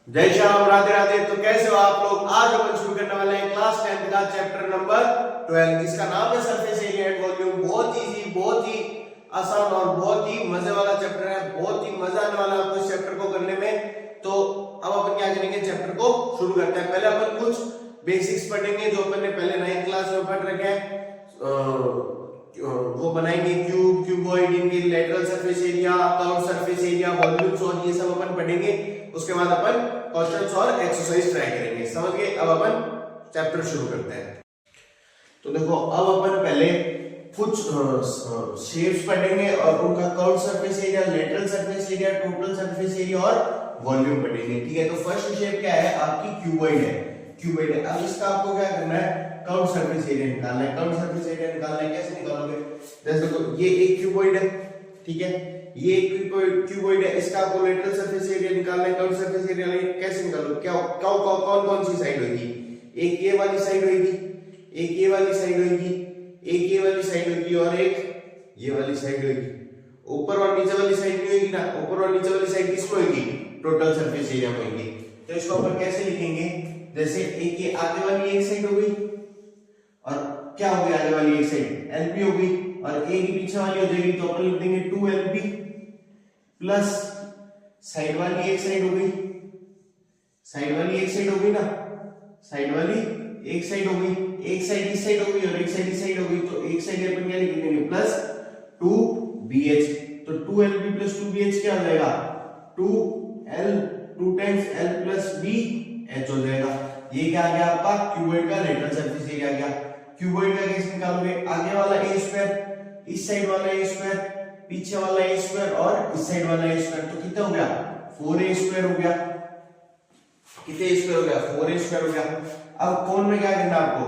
जय श्री राम, राधे राधे। तो कैसे हो आप लोग। आज अपन शुरू करने वाले हैं क्लास 10th का चैप्टर नंबर 12 जिसका नाम है सरफेस एरिया एंड वॉल्यूम। बहुत इजी, बहुत ही आसान और बहुत ही मजे वाला चैप्टर है। बहुत ही मजा आने वाला है आपको इस चैप्टर को करने में। तो अब अपन क्या करेंगे, चैप्टर को शुरू करते हैं। पहले अपन कुछ बेसिक्स पढ़ेंगे जो अपन ने पहले 9th क्लास में पढ़ रखे हैं। वो बनाएंगे क्यूब, क्यूबॉइड, इनकी lateral surface area, curve surface area, volumes और ये सब अपन पढ़ेंगे। उसके बाद अपन क्वेश्चंस और एक्सरसाइज ट्राई करेंगे। समझ गए। अब अपन चैप्टर शुरू करते हैं। तो देखो, अब अपन पहले कुछ शेप्स पढ़ेंगे और उनका curve surface area, lateral surface area, total surface area और वॉल्यूम पढ़ेंगे। ठीक है। तो फर्स्ट शेप क्या है आपकी, क्यूबॉइड है। क्यूबॉइड है। अब इसका आपको क्या करना है, कर्व सरफेस एरिया निकालना है। कर्व सरफेस एरिया निकालना है, कैसे निकालोगे, जैसे देखो ये एक क्यूबॉइड है। ठीक है, ये एक क्यूबॉइड है। इसका आपको लेटरल सरफेस एरिया निकालना है। कर्व सरफेस एरिया कैसे निकालोगे, क्या कौन कौन सी साइड होगी, एक ये वाली साइड होगी, एक ये वाली साइड होगी, एक ये वाली साइड होगी और एक ये वाली साइड होगी। ऊपर और नीचे वाली साइड नहीं होगी ना, ऊपर और नीचे वाली साइड किसमें होगी, टोटल सरफेस एरिया में होगी। तो इसको अपन कैसे लिखेंगे, जैसे एक ये आगे वाली एक साइड हो गई और क्या हो गई, आगे वाली एक साइड एलबी हो गई और एक पीछे वाली हो जाएगी। तो अपन लिख देंगे 2LB प्लस साइड वाली एक साइड हो गई, साइड वाली एक साइड हो गई ना, साइड वाली एक साइड हो गई, एक साइड इस साइड हो गई और एक साइड इस साइड हो गई। तो एक साइड अपन क्या लिख देंगे, प्लस 2BH। तो 2LB प्लस 2BH क्या हो जाएगा, 2L, 2 times L plus BH हो जाएगा। ये क्या आ गया आपका, क्यूबॉइड का लेटरल सरफेस एरिया आ गया। क्यूबॉइड का कैसे निकालोगे, आगे वाला a स्क्वायर, इस साइड वाला a स्क्वायर, पीछे वाला a स्क्वायर और इस साइड वाला a स्क्वायर। तो कितना हो गया, 4a स्क्वायर हो गया। कितने स्क्वायर हो गया, 4a स्क्वायर हो गया। अब कौन में क्या करना आपको,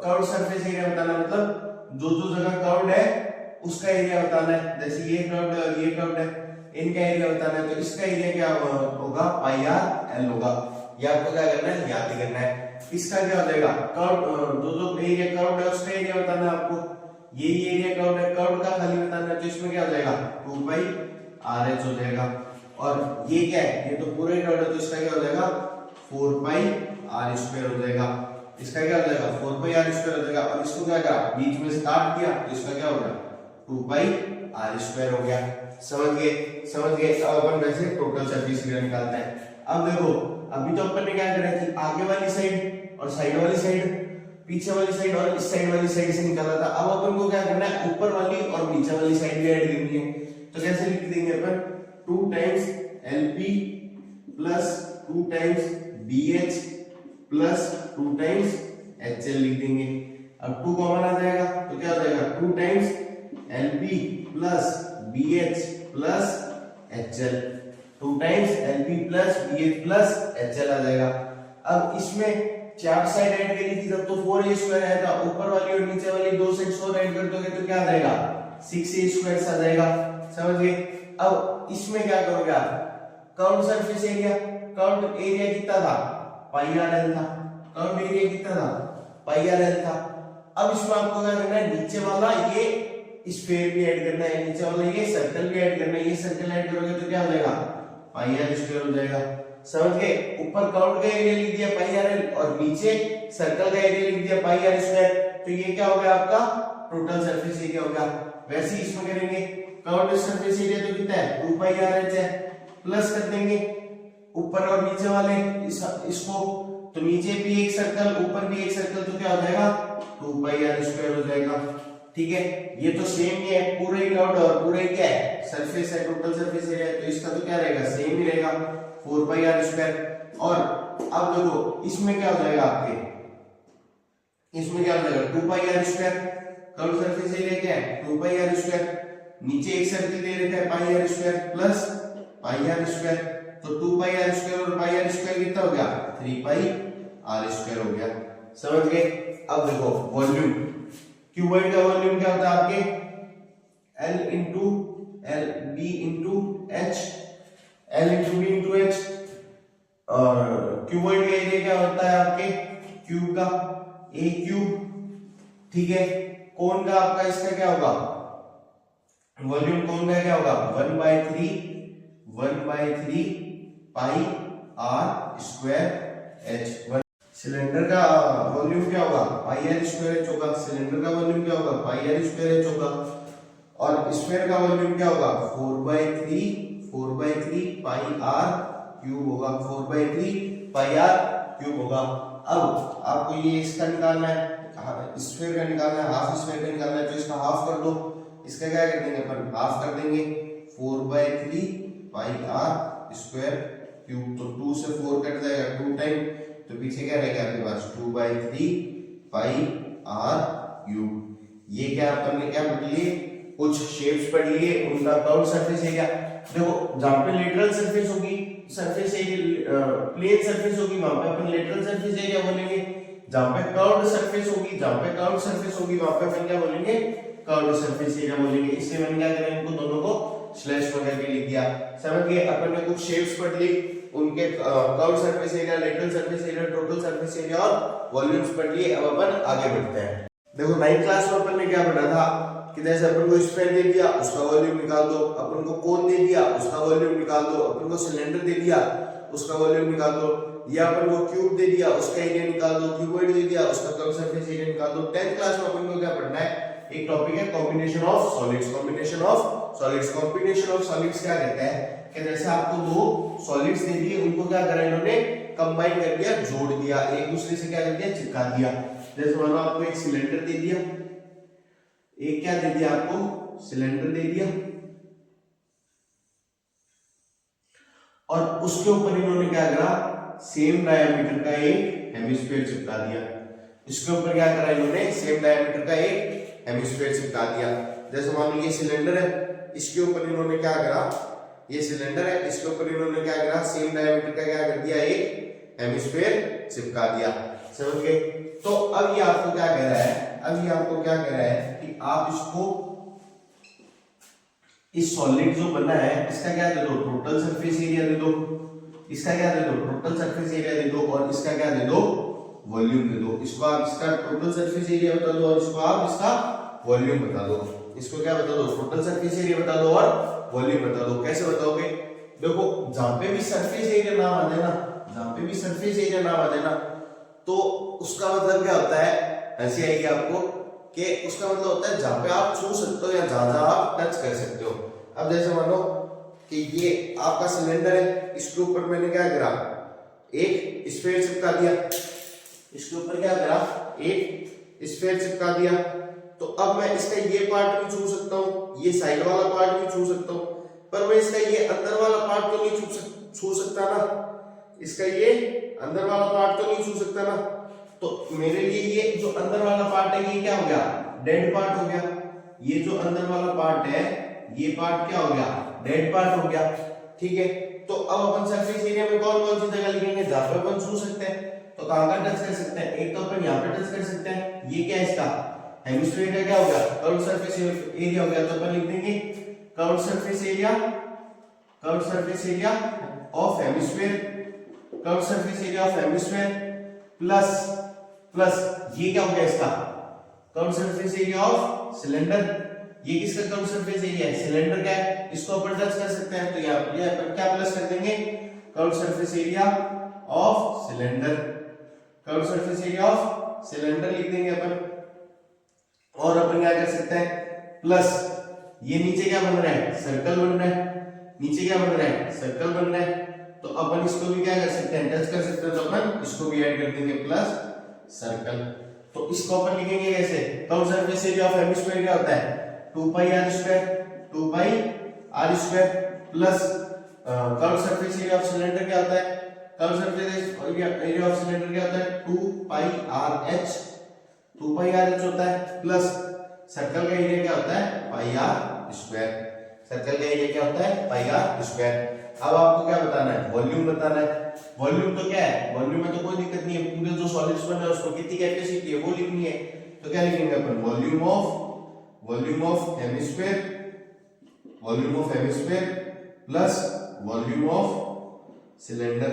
कर्व सरफेस एरिया बताना, मतलब जो जो जगह कर्व है उसका एरिया बताना है। जैसे ये कर्व है और ये कर्व है, इनका एरिया बताना है। तो इसका एरिया क्या होगा, पाई आर एल होगा। ये आपको क्या करना है, याद करना है। इसका क्या हो जाएगा, कर्व जो जो एरिया कर्व है उसका एरिया बताना है आपको। ये एरिया कर्व है, कर्व का खाली बताना है। तो इसमें क्या हो जाएगा, 2 पाई आर एच हो जाएगा। और ये क्या है, ये तो पूरा ही कर्व है, तो इसका क्या हो जाएगा, 4 पाई आर स्क्वायर हो जाएगा। इसका क्या हो जाएगा, 4 पाई आर स्क्वायर हो जाएगा। और इसको क्या करा, बीच में से काट दिया, तो इसका क्या हो गया, 2 पाई आर स्क्वायर हो गया। समझ गए, समझ गए। अब अपन वैसे टोटल सरफेस एरिया निकालते हैं। अब देखो, अभी तो अपन ने क्या करा थी, आगे वाली साइड और साइड वाली साइड, पीछे वाली साइड और इस साइड वाली साइड से निकाला था। अब अपन को क्या करना है, ऊपर वाली और नीचे वाली साइड भी ऐड करनी है। तो कैसे लिख देंगे अपन, 2 times LP plus 2 times BH plus 2 times HL लिख देंगे। अब 2 कॉमन आ जाएगा तो क्या हो जाएगा, 2 times LP plus BH plus HL, 2 times LP plus BH plus HL आ जाएगा। अब इसमें चार साइड ऐड करी थी तब तो 4a स्क्वायर आया था। ऊपर वाली और नीचे वाली दो साइड 4 ऐड कर दोगे तो क्या आ जाएगा, 6a स्क्वायर आ जाएगा। समझ गए। अब इसमें क्या करोगे आप, curve surface area, curve area कितना था, पाई आर एल था। कर्व एरिया कितना था, पाई आर एल था। अब इसमें आपको क्या करना है, नीचे वाला ये स्फीयर भी ऐड करना है, नीचे वाला ये सर्कल भी ऐड करना है। ये सर्कल ऐड करोगे तो क्या हो जाएगा, पाई आर स्क्वायर हो जाएगा। समझ गए। ऊपर कर्व का एरिया लिख दिया पाई आर एल और नीचे सर्कल का एरिया लिख दिया पाई आर स्क्वायर। तो ये क्या हो गया आपका, टोटल सरफेस एरिया हो गया। वैसे ही इसमें करेंगे, कर्व सरफेस एरिया तो कितना है, 2 पाई आर एच है, प्लस कर देंगे ऊपर और नीचे वाले इसको। तो नीचे भी एक सर्कल, ऊपर भी एक सर्कल, तो क्या हो जाएगा, 2 पाई आर स्क्वायर हो जाएगा। ठीक है। ये तो सेम ही है, पूरा ही कर्व और पूरा ही क्या है, सरफेस है, टोटल सरफेस एरिया है। तो इसका तो क्या रहेगा, सेम ही रहेगा, 4 पाई आर स्क्वायर। और अब देखो इसमें क्या हो जाएगा आपके, इसमें क्या हो जाएगा, 2 pi R square. Curve surface area क्या है, 2 पाई आर स्क्वायर। नीचे एक सर्कल दे रखा है pi R square plus pi R square. तो 2 पाई आर स्क्वायर और पाई आर स्क्वायर कितना हो गया, 3 पाई आर स्क्वायर हो गया। समझ गए। अब देखो वॉल्यूम, क्यूबॉइड का वॉल्यूम क्या होता है आपके, L into L B into H, L into B into H। और क्यूबॉइड का एरिया क्या होता है आपके, क्यूब का A क्यूब। ठीक है। कोन का आपका इसका क्या होगा, वॉल्यूम कोन का क्या होगा, 1/3 पाई आर स्क्वायर एच। सिलेंडर का वॉल्यूम क्या होगा, पाई आर स्क्वायर एच होगा। सिलेंडर का वॉल्यूम क्या होगा, पाई आर स्क्वायर एच होगा। और स्फीयर का वॉल्यूम क्या होगा, 4/3 पाई आर क्यूब होगा। 4/3 पाई आर क्यूब होगा। अब आपको ये इसका निकालना है, स्फीयर का निकालना है, हाफ स्फीयर का निकालना है, तो इसका हाफ कर दो। इसका क्या कर देंगे अपन, हाफ कर देंगे। 4/3 पाई आर स्क्वायर क्यूब, तो 2 से 4 कट जाएगा, 2 टाइम, तो पीछे क्या रहेगा आपके पास, 2/3 पाई आर क्यूब। ये क्या अपन ने क्या पढ़ लिए, कुछ शेप्स पढ़ लिए, उनका कर्व सरफेस एरिया। देखो जहां पे लेटरल सरफेस होगी, सरफेस एरिया प्लेन सरफेस होगी, वहां पे अपन लेटरल सरफेस एरिया बोलेंगे। जहां पे कर्व्ड सरफेस होगी, वहां पे अपन क्या बोलेंगे, कर्व्ड सरफेस एरिया बोलेंगे। इसलिए मैंने क्या करा, इनको दोनों को स्लैश वगैरह के लिख दिया। समझ गए, अपन ने कुछ शेप्स पढ़ ली, उनके curved surface area, lateral surface area, total surface area और वॉल्यूम्स पढ़ लिए। अब अपन आगे बढ़ते हैं। देखो 9th क्लास में अपन ने क्या पढ़ा था कि जैसे अपन को स्फीयर दे दिया, उसका वॉल्यूम निकाल दो। अपन को कोन दे दिया, उसका वॉल्यूम निकाल दो। अपन को सिलेंडर दे दिया, उसका वॉल्यूम निकाल दो। या अपन को क्यूब दे दिया, उसका एरिया निकाल दो। क्यूबॉइड दे दिया, उसका कर्व सरफेस एरिया निकाल दो। 10th क्लास में अपन को क्या पढ़ना है, एक टॉपिक है combination of solids. Combination of solids क्या कहता है कि जैसे आपको दो सॉलिड्स दे दिए, उनको क्या करा इन्होंने, कंबाइन कर दिया, जोड़ दिया, एक दूसरे से क्या कर दिया, चिपका दिया। जैसे मानो आपको एक सिलेंडर दे दिया, एक क्या दे दिया आपको, सिलेंडर दे दिया, और उसके ऊपर इन्होंने क्या करा, सेम डायमीटर का एक हेमिस्फीयर चिपका दिया। इसके ऊपर क्या करा इन्होंने, सेम डायमीटर का एक हेमिस्फीयर चिपका दिया। जैसे मान लो ये सिलेंडर है, इसके ऊपर इन्होंने क्या करा, ये सिलेंडर है, इसके ऊपर इन्होंने क्या करा, सेम डायमीटर का क्या कर दिया, एक हेमिस्फीयर चिपका दिया। समझ गए। तो अब ये आपको क्या कह रहा है, कि आप इसको, इस सॉलिड जो बना है इसका क्या दे दो, टोटल सरफेस एरिया दे दो। इसका क्या दे दो, टोटल सरफेस एरिया दे दो, और इसका क्या दे दो, वॉल्यूम दे दो। इसको आप इसका टोटल सरफेस एरिया बता दो, और इसको आप इसका वॉल्यूम बता दो। इसको क्या बता दो, टोटल सरफेस एरिया बता दो और वॉल्यूम बता दो। कैसे बताओगे, देखो जहां पे भी सरफेस एरिया नाम आ जाए ना, तो उसका मतलब क्या होता है, ऐसे आएगी आपको कि उसका मतलब होता है जहां पे आप छू सकते हो या जहां आप टच कर सकते हो। अब जैसे मानो कि ये आपका सिलेंडर है, इसके ऊपर मैंने क्या करा, एक स्फीयर चिपका दिया। इसके ऊपर क्या करा, एक स्फीयर चिपका दिया। तो अब मैं इसका ये पार्ट भी छू सकता हूँ, ये साइड वाला पार्ट भी छू सकता हूँ, पर मैं इसका ये अंदर वाला पार्ट तो नहीं छू सकता ना। इसका ये अंदर वाला पार्ट तो नहीं छू सकता ना। तो मेरे लिए ये जो अंदर वाला पार्ट है, ये क्या हो गया, डेड पार्ट हो गया। ये जो अंदर वाला पार्ट है, ये पार्ट क्या हो गया, डेड पार्ट हो गया। ठीक है, तो अब अपन सरफेस एरिया में कौन कौन सी जगह लिखेंगे जहां पे अपन छू सकते हैं, तो कहां का टच कर सकते हैं, एक तो अपन यहाँ पे टच कर सकते हैं। ये क्या है, इसका हेमिस्फीयर का क्या हो गया, कर्व्ड सरफेस एरिया हो गया। तो अपन लिख देंगे curved surface area of hemisphere, plus ये क्या हो गया, इसका curved surface area of cylinder. ये किसका कर्व्ड सरफेस एरिया है, सिलेंडर का है, इसको अपन टच कर सकते हैं। तो यहाँ अपन क्या प्लस कर देंगे, curved surface area of cylinder लिख देंगे अपन। और अपन क्या कर सकते हैं, प्लस ये नीचे क्या बन रहा है, सर्कल बन रहा है, तो अपन इसको भी क्या कर सकते हैं, टच कर सकते हैं। तो अपन इसको भी ऐड कर देंगे, प्लस सर्कल। तो इसको अपन लिखेंगे कैसे, curved surface area of hemisphere क्या होता है, 2 pi R square plus curved surface area of cylinder क्या होता है, 2 पाई आर एच होता है, प्लस सर्कल का एरिया क्या होता है, पाई आर स्क्वायर। अब आपको क्या बताना है, वॉल्यूम बताना है। वॉल्यूम तो क्या है, वॉल्यूम में तो कोई दिक्कत नहीं है, पूरे जो सॉलिड्स बने हैं उसको कितनी कैपेसिटी है वो लिखनी है। तो क्या लिखेंगे अपन, volume of hemisphere plus volume of cylinder.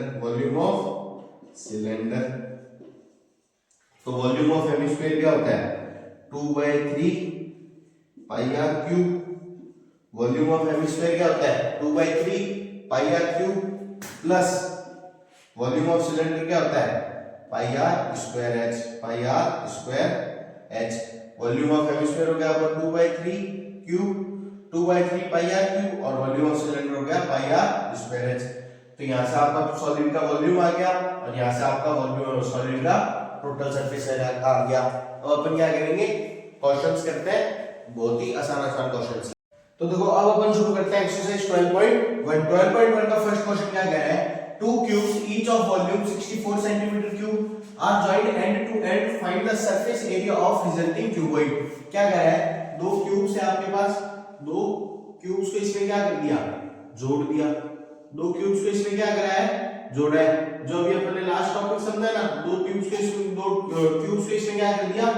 तो वॉल्यूम ऑफ हेमिस्फीयर क्या होता है, 2/3 pi R cube. Volume of hemisphere क्या होता है, 2/3 pi R cube plus volume of cylinder क्या होता है pi R square H, pi R square H. Volume of hemisphere हो गया 2/3 क्यूब, 2/3 पाई आर क्यूब, और वॉल्यूम ऑफ सिलेंडर हो गया पाई आर स्क्वायर एच। तो यहाँ से आपका सॉलिड का वॉल्यूम आ गया और यहाँ से आपका वॉल्यूम सॉलिड का टोटल सरफेस एरिया आ गया। अब अपन क्या करेंगे, क्वेश्चंस करते हैं, बहुत ही आसान क्वेश्चंस। तो देखो अब अपन शुरू करते हैं एक्सरसाइज 12.1। 12.1 का फर्स्ट क्वेश्चन क्या कह रहा है, two cubes each of volume 64 centimeter cube are joined end to end, find the surface area of resulting cuboid। क्या कह रहा है, दो क्यूब्स है आपके पास, दो क्यूब्स को इसमें क्या कर दिया, जोड़ दिया। दो क्यूब्स को इसमें क्या करा है, जोड़ा है। जो अभी अपन ने लास्ट टॉपिक समझा ना, दो क्यूब्स को इसमें क्या कर दिया,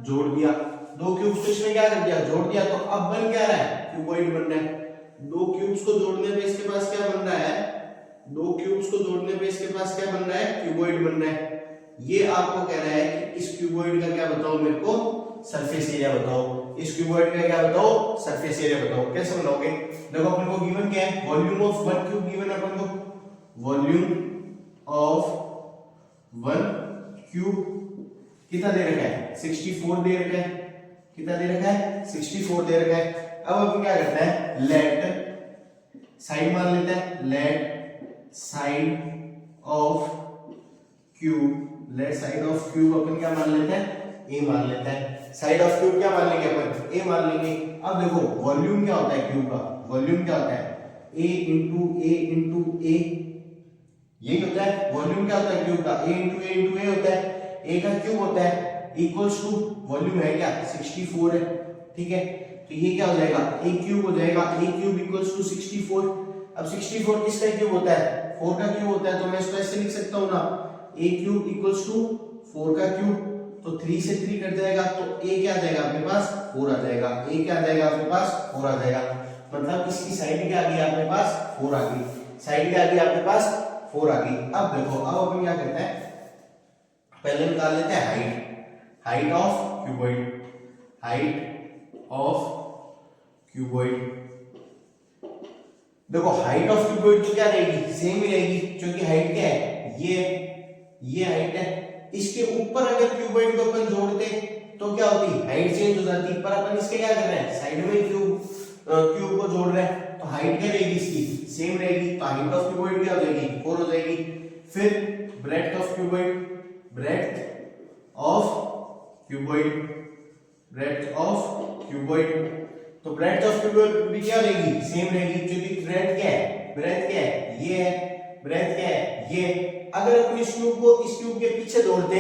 जोड़ दिया। दो क्यूब्स को इसमें क्या कर दिया, जोड़ दिया। तो अब बन क्या रहा है, क्यूबॉइड बन रहा है। दो क्यूब्स को जोड़ने पे इसके पास क्या बन रहा है, दो क्यूब्स को जोड़ने पे इसके पास क्या बन रहा है, क्यूबॉइड बन रहा है। ये आपको कह रहा है कि इस क्यूबॉइड का क्या बताओ मेरे को, सरफेस एरिया बताओ। इस क्यूबॉइड का क्या बताओ, सरफेस एरिया बताओ। कैसे बनाओगे, देखो अपन को गिवन क्या है, volume of one cube given है अपन को, वॉल्यूम ऑफ वन क्यूब कितना दे रखा है, 64 दे रखा है। कितना दे रखा है, 64 दे रखा है। अब अपन क्या करते हैं, लेट साइड मान लेते हैं, let side of cube, let side of cube अपन क्या मान लेते हैं, ए मान लेते हैं। साइड ऑफ क्यूब क्या मान लेंगे अपन, ए मान लेंगे। अब देखो वॉल्यूम क्या होता है क्यूब का, वॉल्यूम क्या होता है, ए इंटू ए, यही होता है वॉल्यूम। क्या होता है क्यूब का, ए इंटू ए होता है। ए का क्यूब होता है इक्वल्स टू वॉल्यूम है क्या, 64 है, ठीक है। तो ये क्या हो जाएगा, ए क्यूब हो जाएगा, ए क्यूब इक्वल्स टू 64। अब 64 किसका क्यूब होता है, 4 का क्यूब होता है। तो मैं इसको ऐसे लिख सकता हूं ना, ए क्यूब इक्वल्स टू 4 का क्यूब। तो 3 से 3 कट जाएगा, तो ए क्या आ जाएगा आपके पास, 4 आ जाएगा। ए क्या आ जाएगा आपके पास, 4 आ जाएगा। मतलब इसकी साइड क्या आ गई आपके पास, 4 आ गई। साइड क्या आ गई आपके पास, 4 आ गई। अब देखो अब अपन क्या करते हैं, पहले निकाल लेते हैं height, height of cuboid, height of cuboid. देखो हाइट ऑफ क्यूबॉइड तो क्या रहेगी, सेम ही रहेगी, क्योंकि हाइट क्या है, ये हाइट है। इसके ऊपर अगर क्यूबॉइड को अपन जोड़ते तो क्या होती, हाइट चेंज हो जाती। पर अपन इसके क्या कर रहे हैं, साइड में क्यूब को जोड़ रहे हैं, तो हाइट क्या रहेगी इसकी, सेम रहेगी। तो हाइट ऑफ क्यूबॉइड क्या हो जाएगी, 4 हो जाएगी। फिर breadth of cuboid, breadth of cuboid, breadth of cuboid. तो ब्रेड्थ ऑफ क्यूबॉइड भी क्या रहेगी, सेम रहेगी, क्योंकि ब्रेड्थ क्या है, ब्रेड्थ क्या है, ये है, ब्रेड्थ क्या है, ये। अगर अपन इस क्यूब को इस क्यूब के पीछे जोड़ते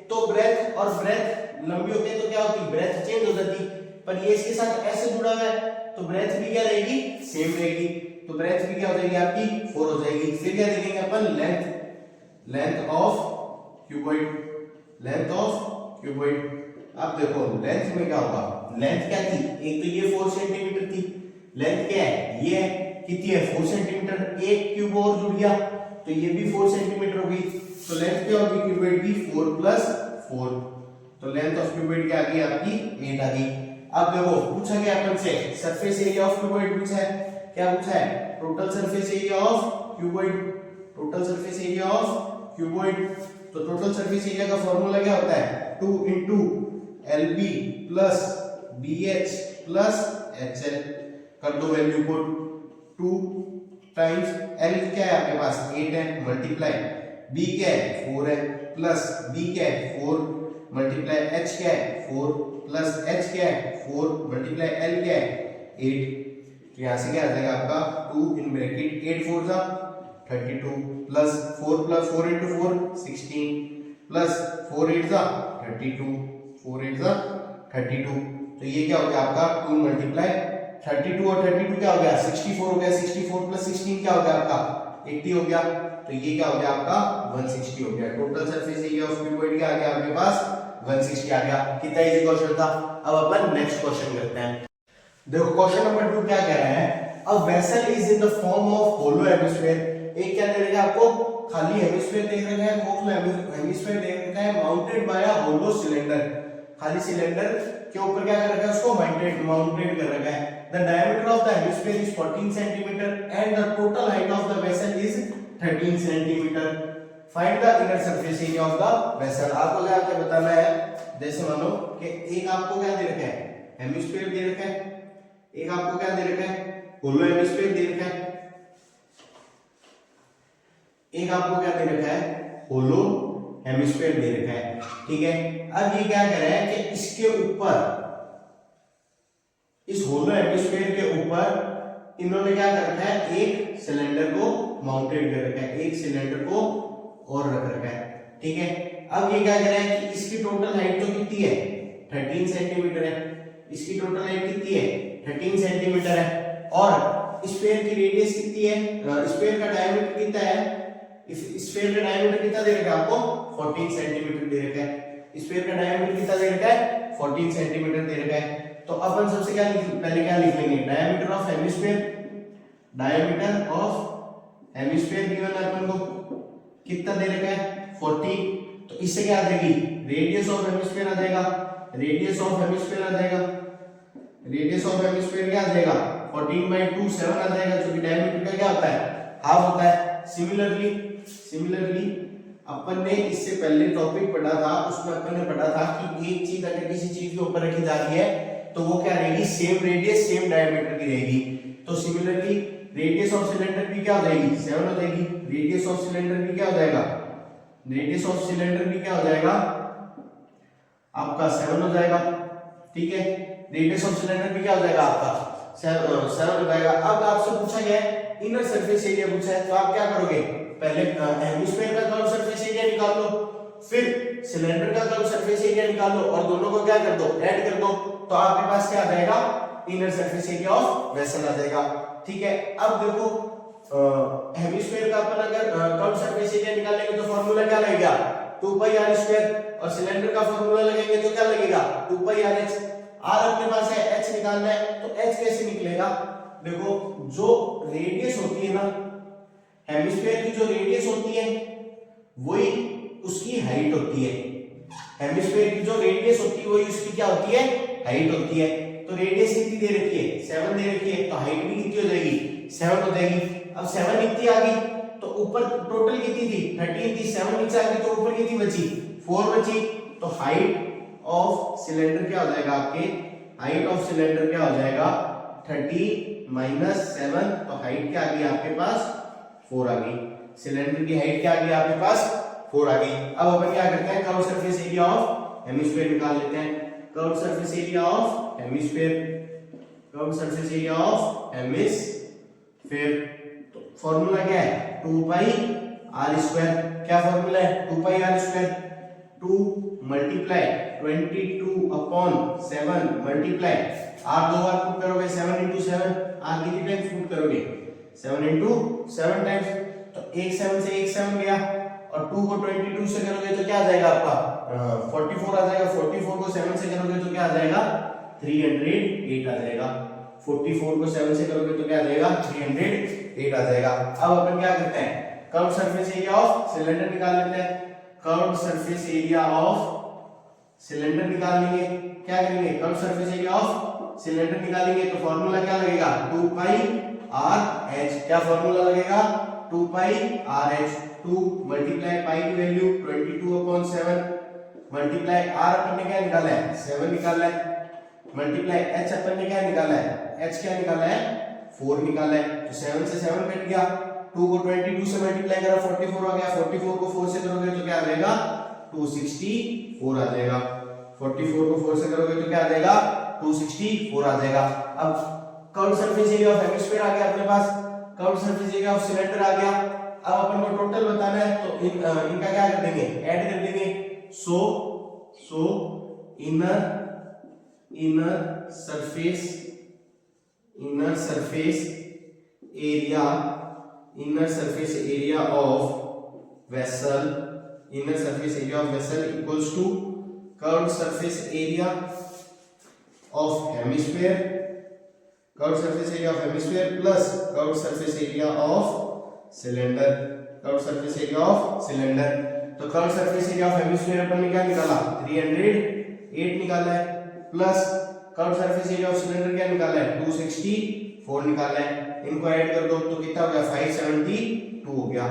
तो ब्रेड्थ और ब्रेड्थ लंबी होती तो क्या होती, ब्रेड्थ चेंज हो जाती। पर ये इसके साथ ऐसे जुड़ा हुआ है, तो ब्रेड्थ भी क्या रहेगी, सेम रहेगी। तो ब्रेड्थ भी क्या हो जाएगी आपकी, 4 हो जाएगी। फिर क्या देखेंगे अपन, length, length of cuboid, length of cuboid. अब देखो लेंथ में क्या होगा, लेंथ क्या थी, एक तो ये 4 सेंटीमीटर थी, लेंथ क्या है, ये कितनी है, 4 सेंटीमीटर। एक क्यूब और जुड़ गया तो ये भी 4 सेंटीमीटर हो गई। तो लेंथ क्या होगी क्यूबॉइड की, 4 + 4। तो लेंथ ऑफ क्यूबॉइड क्या आ गई आपकी, 8 आ गई। अब देखो पूछा गया अपन से, सरफेस एरिया ऑफ क्यूबॉइड पूछा है। क्या पूछा है, total surface area of cuboid, total surface area of cuboid. तो टोटल सरफेस एरिया का फार्मूला क्या होता है, 2 * LB + BH + HL। कर दो वैल्यू को, 2 टाइम्स L क्या है आपके पास, 8 है, मल्टीप्लाई B क्या है, 4 है, प्लस B क्या है, 4 मल्टीप्लाई H क्या है, 4 प्लस H क्या है, 4 मल्टीप्लाई L क्या है, 8। तो यहाँ से क्या आ जाएगा आपका, 2 इन ब्रैकेट 8 4 जा 32 प्लस 4 + 4 * 4 16 प्लस 4 8 जा 32, 4 8 जा 32। तो ये क्या हो गया आपका, 2 मल्टीप्लाई 32 और 32 क्या हो गया, 64 हो गया। 64 + 16 क्या हो गया आपका, 80 हो गया। तो ये क्या हो गया आपका, 160 हो गया। Total surface area of cuboid क्या आ गया आपके पास, 160 आ गया। कितना इजी क्वेश्चन था। अब अपन नेक्स्ट क्वेश्चन करते हैं। देखो क्वेश्चन नंबर 2 क्या कह रहा है, a vessel is in the form of hollow hemisphere. एक क्या दे रखा है आपको, खाली हेमिस्फीयर दे रखा है, खोखला हेमिस्फीयर दे रखा है, माउंटेड बाय अ होलो सिलेंडर। खाली सिलेंडर के ऊपर क्या कर रखा है, उसको माउंटेड कर रखा है। The diameter of the hemisphere is 14 centimeter and the total height of the vessel is 13 centimetre. Find the inner surface area of the vessel. आपको क्या बताना है, जैसे मानो कि एक आपको क्या दे रखा है, हेमिस्फीयर दे रखा है, एक आपको क्या दे रखा है, होलो हेमिस्फीयर दे रखा है, एक आपको क्या दे रखा है, होलो हेमिस्फीयर दे रखा है, ठीक है। अब ये क्या कर रहा है कि इसके ऊपर, इस होलो हेमिस्फीयर के ऊपर इन्होंने क्या कर रखा है, एक सिलेंडर को माउंटेड कर रखा है, एक सिलेंडर को और रख रखा है, ठीक है। अब ये क्या कर रहा है कि इसकी टोटल हाइट तो कितनी है, 13 सेंटीमीटर है, इसकी टोटल हाइट कितनी है, 13 सेंटीमीटर है, और स्फीयर की रेडियस कितनी है, स्फीयर का डायमीटर कितना है, स्फीयर का डायमीटर कितना दे रखा है आपको, 14 सेंटीमीटर दे रखा है, स्फीयर का डायमीटर कितना दे रखा है, 14 सेंटीमीटर दे रखा है। तो अपन सबसे पहले क्या लिख लेंगे, diameter of hemisphere, diameter of hemisphere given है अपन को कितना दे रखा है, 14। तो इससे क्या आ जाएगी, रेडियस ऑफ हेमिस्फीयर आ जाएगा, रेडियस ऑफ हेमिस्फीयर आ जाएगा, रेडियस ऑफ हेमिस्फीयर क्या आ जाएगा, 14/2 7 आ जाएगा, जो कि डायमीटर का क्या होता है, हाफ होता है। सिमिलरली अपन ने इससे पहले टॉपिक पढ़ा था, उसमें अपन ने पढ़ा था कि एक चीज अगर किसी चीज के ऊपर रखी जाती है तो वो क्या रहेगी, सेम रेडियस सेम डायमीटर की रहेगी। तो सिमिलरली रेडियस ऑफ सिलेंडर भी क्या हो जाएगी, 7 हो जाएगी, रेडियस ऑफ सिलेंडर भी क्या हो जाएगा, रेडियस ऑफ सिलेंडर भी क्या हो जाएगा आपका 7 हो जाएगा, ठीक है। रेडियस ऑफ सिलेंडर भी क्या हो जाएगा आपका 7 हो जाएगा। अब आपसे पूछा गया है इनर सरफेस एरिया पूछा है, तो आप क्या करोगे, पहले हेमिस्फीयर का कर्व सरफेस एरिया निकाल लो, फिर सिलेंडर का कर्व सरफेस एरिया निकाल लो, और दोनों को क्या कर दो, ऐड कर दो, तो आपके पास क्या आ जाएगा, inner surface area of vessel आ जाएगा, ठीक है। अब देखो हेमिस्फीयर का अपन अगर कर्व सरफेस एरिया निकालेंगे तो फॉर्मूला क्या लगेगा, 2πr², और सिलेंडर का फॉर्मूला लगेंगे तो क्या लगेगा, 2πrh। r अपने पास है, h निकालना है, तो h कैसे निकलेगा, देखो जो रेडियस होती है ना, हेमिस्फीयर की जो रेडियस होती है वही उसकी हाइट होती है, हेमिस्फीयर की जो रेडियस होती है वही उसकी क्या होती है, हाइट होती है। तो रेडियस कितनी दे रखी है, 7 दे रखी है, तो हाइट भी कितनी हो जाएगी, 7 हो जाएगी। अब 7 इतनी आ गई तो ऊपर टोटल कितनी थी, 13 थी, 7 नीचे आ गई तो ऊपर कितनी बची, 4 बची। तो हाइट ऑफ सिलेंडर क्या हो जाएगा आपके, हाइट ऑफ सिलेंडर क्या हो जाएगा 30 - 7, तो हाइट क्या आ गई आपके पास 4 आ गई, सिलेंडर की हाइट क्या आ गई आपके पास 4 आ गई। अब अपन क्या करते हैं, curve surface area of hemisphere निकाल लेते हैं, curve surface area of hemisphere, curve surface area of hemisphere. तो फॉर्मूला क्या है, 2πr², क्या फॉर्मूला है, 2πr², 2 मल्टीप्लाई 22/7 मल्टीप्लाई आप 2 बार पुट करोगे 7 × 7, आप कितनी टाइम्स पुट करोगे 7 × 7 टाइम्स, तो एक 7 से एक 7 गया, और 2 को 22 से करोगे तो क्या आ जाएगा आपका 44 आ जाएगा, 44 को 7 से करोगे तो क्या आ जाएगा 308 आ जाएगा, 44 को 7 से करोगे तो क्या आ जाएगा 308 आ जाएगा। अब अपन क्या करते हैं, curve surface area of cylinder निकाल लेते हैं, curve surface area of cylinder निकाल लेंगे, क्या करेंगे, curve surface area of cylinder निकालेंगे, तो फॉर्मूला क्या लगेगा 2πrh, क्या फॉर्मूला लगेगा 2πrh, 2 मल्टीप्लाई पाई की वैल्यू 22/7 मल्टीप्लाई r अपन ने क्या निकाला है 7 निकाला है, मल्टीप्लाई h अपन ने क्या निकाला है, h क्या निकाला है 4 निकाला है, तो 7 से 7 कट गया, 2 को 22 से मल्टीप्लाई करा 44 आ गया, 44 को 4 से करोगे तो क्या आ जाएगा 264 आ जाएगा, 44 को 4 से करोगे तो क्या आ जाएगा 264 आ जाएगा। अब curve surface area of hemisphere आ गया अपने पास, curve surface area of cylinder आ गया। अब अपन को टोटल बताना है तो इनका क्या कर देंगे, ऐड कर देंगे। So inner surface area of vessel, inner surface area of vessel equals to curve surface area of hemisphere, curve surface area of hemisphere plus curve surface area of cylinder, curve surface area of cylinder. तो curve surface area of hemisphere अपन ने क्या निकाला 308 निकाला है, plus curve surface area of cylinder क्या निकाला है 264 निकाला है, इनको ऐड कर दो तो कितना हो गया 572 हो गया।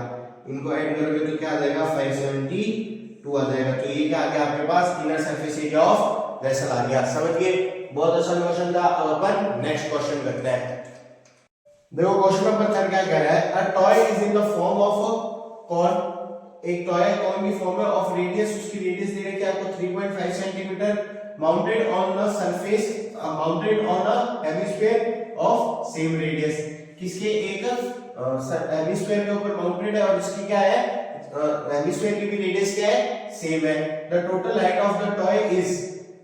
इनको ऐड करोगे तो क्या आ जाएगा 572 आ जाएगा। तो ये क्या आ गया आपके पास inner surface area of vessel आ गया। समझ गए, बहुत आसान क्वेश्चन था। अब अपन नेक्स्ट क्वेश्चन करते हैं। देखो क्वेश्चन नंबर 3 क्या कह रहा है, a toy is in the form of cone, एक टॉय कॉन की फॉर्म में ऑफ रेडियस, उसकी रेडियस दे रखी है आपको 3.5 centimetre, mounted on the surface, mounted on a hemisphere of same radius, किसके एक हेमिस्फीयर के ऊपर माउंटेड है और इसकी क्या है हेमिस्फीयर की भी रेडियस क्या है सेम है। The total height of the toy is,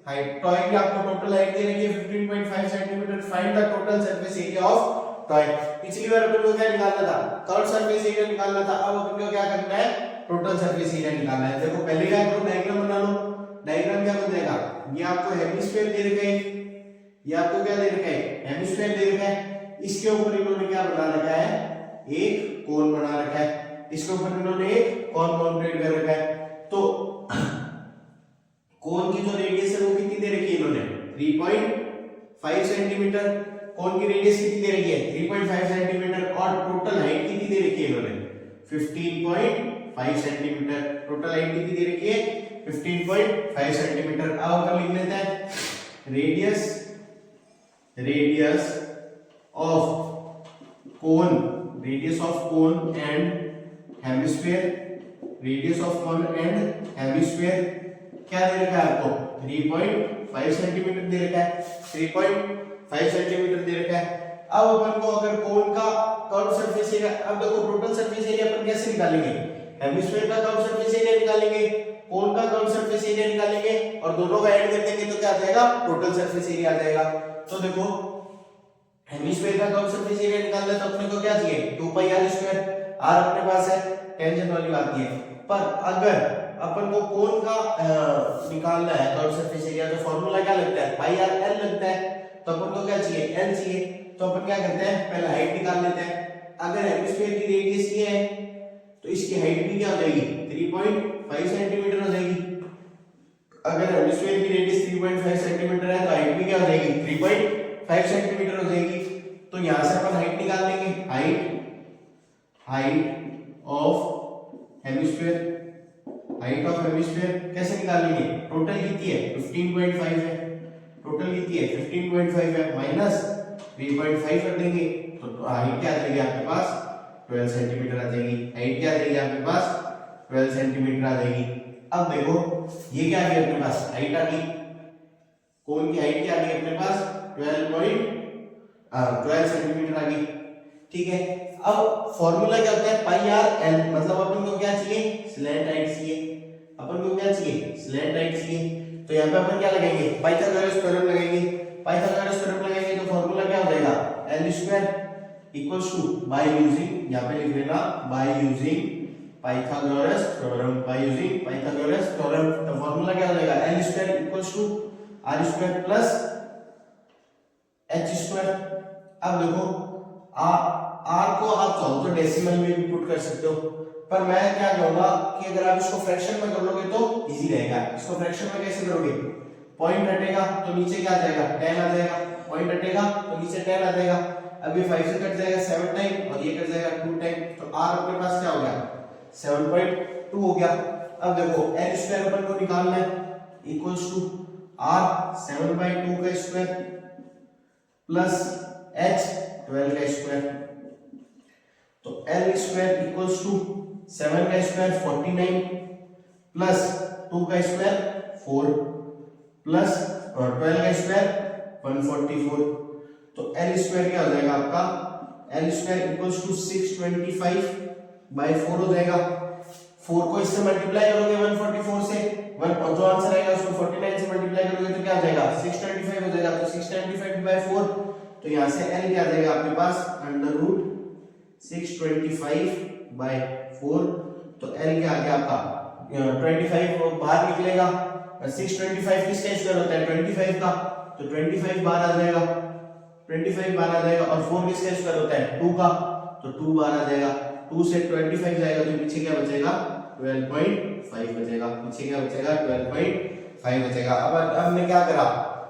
height toy की आपको टोटल हाइट दे रखी है 15.5 centimetre, find the total surface area of toy. पिछली बार अपन को क्या निकालना था, कर्व सरफेस एरिया निकालना था, अब अपन को क्या करना है टोटल सरफेस एरिया निकालना है। देखो पहले क्या करो, डायग्राम बना लो। डायग्राम क्या बन जाएगा, ये आपको हेमिस्फीयर दे रखा है, ये आपको क्या दे रखा है हेमिस्फीयर दे रखा है, इसके ऊपर इन्होंने क्या बना रखा है एक कोन बना रखा है, इसके ऊपर इन्होंने एक कोन माउंटेड कर रखा है। तो कोन की जो रेडियस है वो कितनी दे रखी है इन्होंने 3.5 सेंटीमीटर, कोन की रेडियस कितनी दे रखी है 3.5 सेंटीमीटर, और टोटल हाइट कितनी दे रखी है इन्होंने 15.5 सेंटीमीटर, टोटल हाइट कितनी दे रखी है 15.5 सेंटीमीटर। अब अपन लिख लेते हैं radius of cone, radius of cone and hemisphere, radius of cone and hemisphere क्या दे रखा है आपको 3.5 सेंटीमीटर दे रखा है, 3.5 सेंटीमीटर दे रखा है। अब अपन को अगर कोन का कर्व सरफेस एरिया, अब देखो टोटल सरफेस एरिया अपन कैसे निकालेंगे, हेमिस्फीयर का कर्व सरफेस एरिया निकालेंगे, कोन का कर्व सरफेस एरिया निकालेंगे और दोनों का ऐड कर देंगे तो क्या आ जाएगा टोटल सरफेस एरिया आ जाएगा। तो देखो हेमिस्फीयर का कर्व सरफेस एरिया निकालना है तो अपने को क्या चाहिए 2πr², r अपने पास है, टेंजेंट वाली बात नहीं है। पर अगर अपन को कोन का निकालना है कर्व सरफेस एरिया तो फॉर्मूला क्या लगता है πr/l लगता है, तो अपन को क्या चाहिए l चाहिए। तो अपन क्या करते हैं पहले हाइट निकाल लेते हैं। अगर हेमिस्फीयर की रेडियस ये है तो इसकी हाइट भी क्या हो जाएगी 3.5 सेंटीमीटर हो जाएगी। अगर हेमिस्फीयर की रेडियस 3.5 सेंटीमीटर है तो हाइट भी क्या हो जाएगी 3.5 सेंटीमीटर हो जाएगी। तो यहां से अपन हाइट निकाल लेंगे, height of hemisphere, height of hemisphere कैसे निकालेंगे, टोटल कितनी है 15.5 है, टोटल कितनी है 15.5 है, माइनस 3.5 कर देंगे तो हाइट क्या आ जाएगी आपके पास 12 सेंटीमीटर आ जाएगी, हाइट क्या आ जाएगी आपके पास 12 सेंटीमीटर आ जाएगी। अब देखो ये क्या आ गया अपने पास हाइट आ गई, कोन की हाइट क्या आ गई अपने पास 12 सेंटीमीटर आ गई, ठीक है। अब फॉर्मूला क्या होता है πr/l, मतलब अपन को क्या चाहिए स्लैंट हाइट चाहिए, अपन को क्या चाहिए स्लैंट हाइट चाहिए। तो यहाँ पे अपन क्या लगाएंगे पाइथागोरस थ्योरम लगाएंगे, पाइथागोरस थ्योरम लगाएंगे तो फॉर्मूला क्या हो जाएगा l² equals to by using, यहाँ पे लिख लेना by using Pythagoras theorem, by using Pythagoras theorem. तो फॉर्मूला क्या हो जाएगा l² equals to r² plus h²। अब देखो r को आप चाहो तो डेसिमल में भी पुट कर सकते हो, पर मैं क्या कहूंगा कि अगर आप इसको फ्रैक्शन में कर लोगे तो इजी रहेगा। इसको फ्रैक्शन में कैसे करोगे, पॉइंट हटेगा तो नीचे क्या आ जाएगा 10 आ जाएगा, पॉइंट हटेगा तो नीचे 10 आ जाएगा। अब ये 5 से कट जाएगा 7 टाइम और ये कट जाएगा 2 टाइम, तो r अपने पास क्या हो गया 7.2 हो गया। अब देखो l² अपन को निकालना है इक्वल्स टू r 7/2 का स्क्वायर प्लस h 12 का स्क्वायर, तो l² इक्वल्स टू 7 का स्क्वायर 49 प्लस 2 का स्क्वायर 4 प्लस 12 का स्क्वायर 144। तो l² क्या हो जाएगा आपका l² इक्वल्स टू 625/4 हो जाएगा। 4 को इससे मल्टीप्लाई करोगे 144 से, और जो आंसर आएगा उसको 49 से मल्टीप्लाई करोगे तो क्या आ जाएगा 625 हो जाएगा। तो 625/4, तो यहां से l क्या आ जाएगा आपके पास √ 625/4, तो l क्या आ गया आपका 25 बाहर निकलेगा, 625 किसका स्क्वायर होता है 25 का, तो 25 बाहर आ जाएगा, 25 बाहर आ जाएगा, और 4 किसका स्क्वायर होता है 2 का, तो 2 बाहर आ जाएगा, 2 से 25 जाएगा तो पीछे क्या बचेगा 12.5 बचेगा, पीछे क्या बचेगा 12.5 बचेगा। अब हमने क्या करा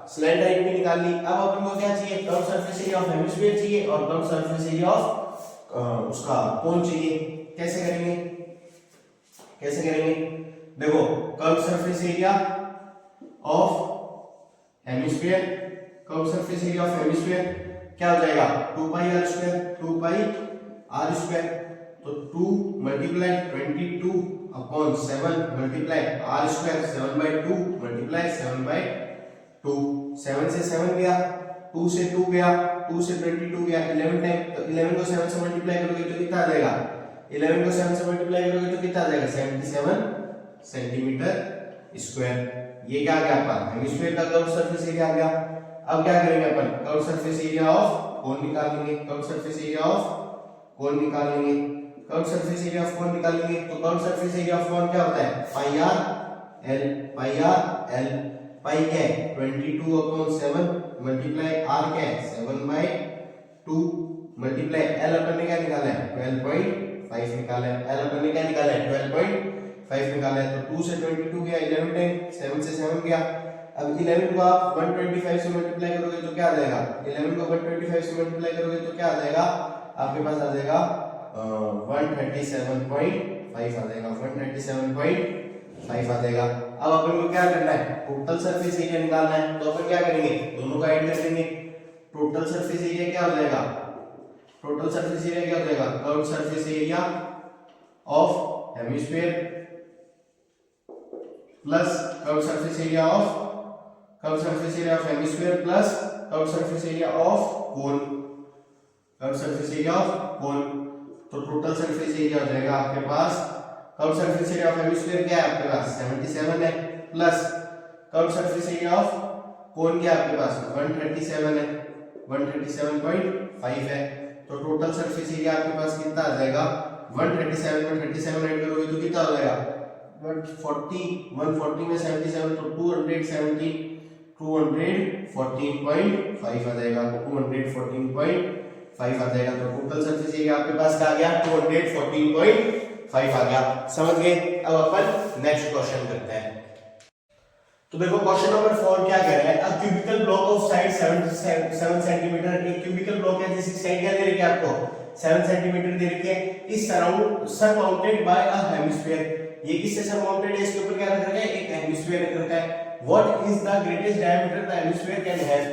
स्लैंट हाइट भी निकाल ली। अब अपन को क्या चाहिए curve surface area of hemisphere चाहिए और कर्व सरफेस एरिया ऑफ उसका कोन चाहिए। कैसे करेंगे, कैसे करेंगे? देखो curve surface area of hemisphere, curve surface area of hemisphere क्या हो जाएगा? 2 pi R square, 2 pi R square. तो 2 multiply 22 upon 7 multiply R square 7/2 multiply 7/2। 7 से 7 गया, 2 से 2 गया, 2 से 22 गया, 11 टाइम। तो 11 को 7 से मल्टीप्लाई करोगे तो कितना आ जाएगा? 11 को 7 से मल्टीप्लाई करोगे तो कितना आ जाएगा? 77 सेंटीमीटर स्क्वायर। ये क्या आ गया आपका? हेमिस्फीयर का कर्व सरफेस एरिया आ गया। अब क्या करेंगे अपन? Curve surface area of cone निकालेंगे। Curve surface area of cone निकालेंगे। Curve surface area of cone निकालेंगे तो curve surface area of cone क्या होता है? Pi R L. Pi R L, pi क्या है? 22 अपॉन 7 मल्टीप्लाई आर क्या है? 7/2 मल्टीप्लाई एल अपन ने क्या निकाला है? 12.5 निकाला है। एल अपन ने क्या निकाला है? 12.5 निकाला है। तो 2 से 22 गया, 11 टाइम, 7 से 7 गया। अब 11 को आप 125 से मल्टीप्लाई करोगे तो क्या आ जाएगा? 11 को 125 से मल्टीप्लाई करोगे तो क्या आ जाएगा? आपके पास आ जाएगा 137.5 आ जाएगा, 137.5 आ जाएगा। अब अपन को क्या करना है? टोटल सरफेस एरिया निकालना है। तो अपन क्या करेंगे? दोनों को ऐड कर देंगे। टोटल सरफेस एरिया क्या हो जाएगा? टोटल सरफेस एरिया क्या हो जाएगा? Curve surface area of hemisphere plus curve surface area of hemisphere plus curve surface area of cone. Curve surface area of cone. तो टोटल सरफेस एरिया हो जाएगा आपके पास, curve surface area of hemisphere क्या है आपके पास? 77 है, plus curve surface area of cone क्या है आपके पास? 137 है, 137.5 है। तो टोटल सरफेस एरिया आपके पास कितना आ जाएगा? 137 में 37 ऐड करोगे तो कितना हो जाएगा? 140 में 77 तो 214.5 आ जाएगा। 214.5 आ जाएगा। तो टोटल सरफेस एरिया आपके पास क्या आ गया? 214.5 आ गया। समझ गए? अब अपन नेक्स्ट क्वेश्चन करते हैं। तो देखो क्वेश्चन नंबर 4 क्या कह रहा है? A cubical block of side 7 centimetre. एक क्यूबिकल ब्लॉक है जिसकी साइड क्या दे रखी है आपको? 7 सेंटीमीटर दे रखी है। इस सरमाउंटेड बाय अ हेमिस्फीयर। ये किससे सरमाउंटेड है? इसके ऊपर क्या रख रखा है? एक हेमिस्फीयर रख रखा है। What is the greatest diameter the hemisphere can have?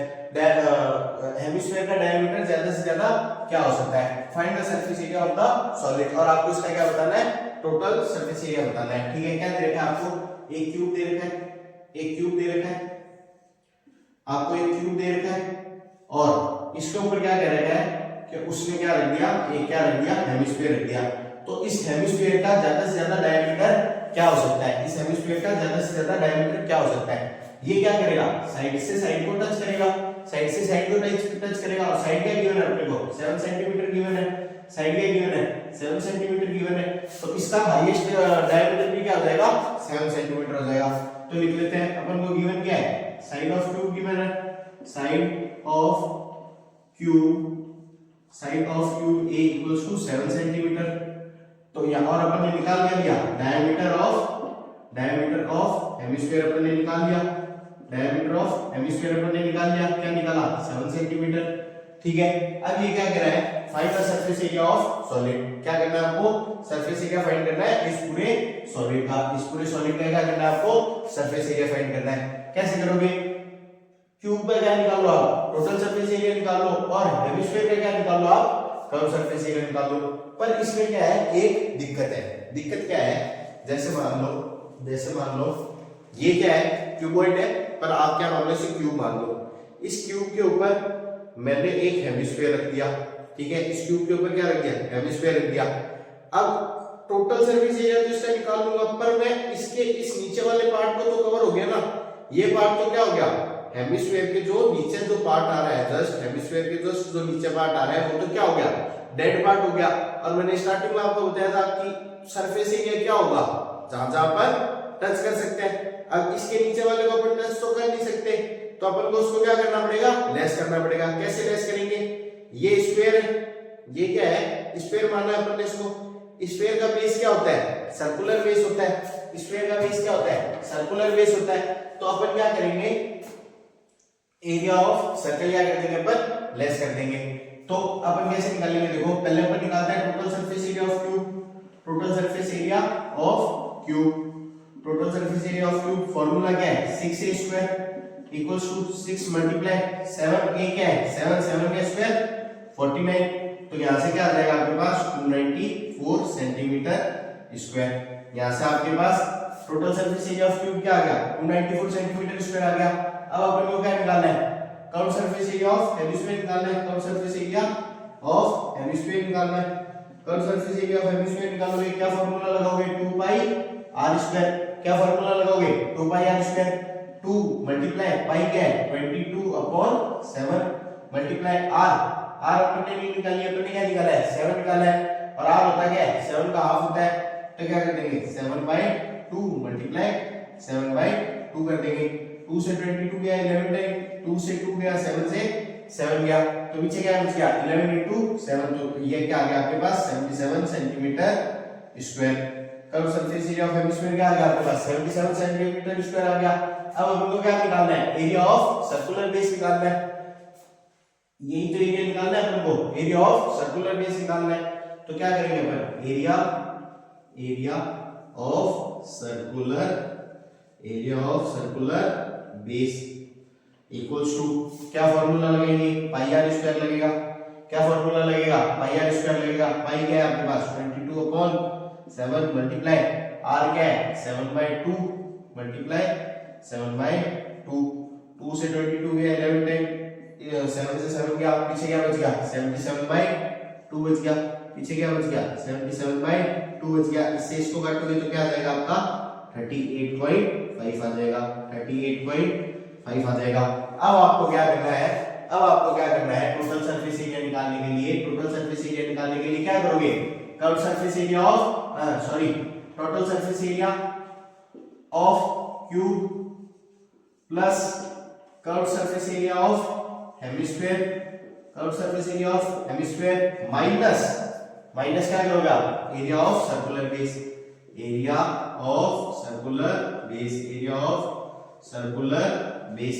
Hemisphere का डायमीटर ज्यादा से ज्यादा क्या हो सकता है? Find the surface area of the solid. और आपको इसका क्या बताना है? टोटल सरफेस एरिया बताना है। ठीक है, क्या दे रखा है आपको? एक क्यूब दे रखा है, एक क्यूब दे रखा है आपको, एक क्यूब दे रखा है और इसके ऊपर क्या कह रखा है कि उसने क्या रख दिया? एक क्या रख दिया? हेमिस्फीयर रख दिया। तो इस हेमिस्फीयर का ज्यादा से ज्यादा डायमीटर क्या हो सकता है? इस हेमिस्फीयर का ज्यादा से ज्यादा डायमीटर क्या हो सकता है? ये क्या करेगा? साइड से साइड को टच करेगा, साइड से साइड को टच करेगा। और साइड क्या गिवन है अपने को? 7 सेंटीमीटर गिवन है। साइड क्या गिवन है? 7 सेंटीमीटर गिवन है। तो इसका हाईएस्ट डायमीटर भी क्या हो जाएगा? 7 सेंटीमीटर हो जाएगा। तो लिख लेते हैं अपन को गिवन क्या है? साइड ऑफ क्यूब गिवन है। Side of cube A equals to 7 centimetre. तो यहाँ और अपन ने निकाल क्या लिया? डायमीटर ऑफ हेमिस्फीयर अपन ने निकाल लिया। डायमीटर ऑफ हेमिस्फीयर अपन ने निकाल लिया। क्या निकाला? 7 सेंटीमीटर। ठीक है, अब ये क्या कह रहा है? Find the surface area of solid. क्या करना है आपको? सरफेस एरिया फाइंड करना है इस पूरे सॉलिड का। इस पूरे सॉलिड का क्या करना है आपको? सरफेस एरिया फाइंड करना है। कैसे करोगे? क्यूब का क्या निकाल लो आप? टोटल सरफेस एरिया निकाल लो। और हेमिस्फीयर का क्या निकाल लो आप? कर्व सरफेस एरिया निकाल लो। पर इसमें क्या है? एक दिक्कत है। दिक्कत क्या है? जैसे मान लो ये क्या है? क्यूबॉइड है, पर आप क्या मान लो? इसे क्यूब मान लो। इस क्यूब के ऊपर मैंने एक हेमिस्फीयर रख दिया। ठीक है, इस क्यूब के ऊपर क्या रख दिया? हेमिस्फीयर रख दिया। अब टोटल सरफेस एरिया तो इसका निकाल लूंगा, पर मैं इसके इस नीचे वाले पार्ट को तो कवर हो गया ना। ये पार्ट तो क्या हो गया? हेमिस्फीयर के जो नीचे जो पार्ट आ रहा है, जस्ट हेमिस्फीयर के जस्ट जो नीचे पार्ट आ रहा है, वो तो क्या हो गया? डेड पार्ट हो गया। और मैंने स्टार्टिंग में आपको बताया था कि सरफेस एरिया क्या होगा? जहां पर टच कर सकते हैं। अब इसके नीचे वाले को अपन टच तो कर नहीं सकते, तो अपन को उसको क्या करना पड़ेगा? लेस करना पड़ेगा। कैसे लेस करेंगे? ये स्फीयर है, ये क्या है? स्फीयर माना है अपन ने इसको। स्फीयर का बेस क्या होता है? सर्कुलर बेस होता है। स्फीयर का बेस क्या होता है? सर्कुलर बेस होता है। तो अपन क्या करेंगे? एरिया ऑफ सर्कल क्या कर देंगे? अपन लेस कर देंगे। तो अपन कैसे निकालेंगे? देखो, पहले अपन निकालते हैं total surface area of cube. Total surface area of cube. Total surface area of cube formula क्या है 6a square equals to 6 multiply 7a क्या है 7 7 का स्क्वायर 49। तो यहां से क्या आ जाएगा आपके पास 294 सेंटीमीटर स्क्वायर। यहां से आपके पास total surface area of cube क्या आ गया 294 सेंटीमीटर स्क्वायर आ गया। अब अपन को क्या निकालना है curve surface area of hemisphere निकालना है। Curve surface area of hemisphere निकालना है। Curve surface area of hemisphere निकालोगे क्या फार्मूला लगाओगे 2 पाई r स्क्वायर। क्या फार्मूला लगाओगे 2 पाई r स्क्वायर 2 मल्टीप्लाई पाई क्या है 22/7 मल्टीप्लाई r अपन ने नहीं निकाली अपन ने क्या निकाला है 7 निकाला है और r होता क्या है 7 का हाफ होता है। तो क्या कर देंगे 7/2 मल्टीप्लाई 7/2 कर देंगे। 2 से 22 गया 11 टाइम 2 से 2 गया 7 से 7 गया तो पीछे क्या बच गया 11 into 7 तो ये क्या आ गया आपके पास 77 centimetre square. Curve surface area of hemisphere क्या आ गया आपके पास 77 सेंटीमीटर स्क्वायर आ गया। अब अपन को क्या निकालना है एरिया ऑफ सर्कुलर बेस निकालना है। यही तो एरिया निकालना है अपन को एरिया ऑफ सर्कुलर बेस निकालना है। तो क्या करेंगे अपन area of circular base equals to क्या फार्मूला लगेंगे पाई आर स्क्वायर लगेगा। क्या फार्मूला लगेगा पाई आर स्क्वायर लगेगा। पाई क्या है आपके पास 22/7 मल्टीप्लाई आर क्या है 7/2 मल्टीप्लाई 7/2 2 से 22 गया 11 टाइम 7 से 7 गया पीछे क्या बच गया 77/2 बच गया। पीछे क्या बच गया 77/2 बच गया। इससे इसको काटोगे तो क्या आ जाएगा आपका 38.5 आ जाएगा 38.5 आ जाएगा। अब आपको क्या करना है टोटल सरफेस एरिया निकालने के लिए क्या करोगे curve surface area of total surface area of cube plus curve surface area of hemisphere minus क्या करोगे आप एरिया ऑफ सर्कुलर बेस।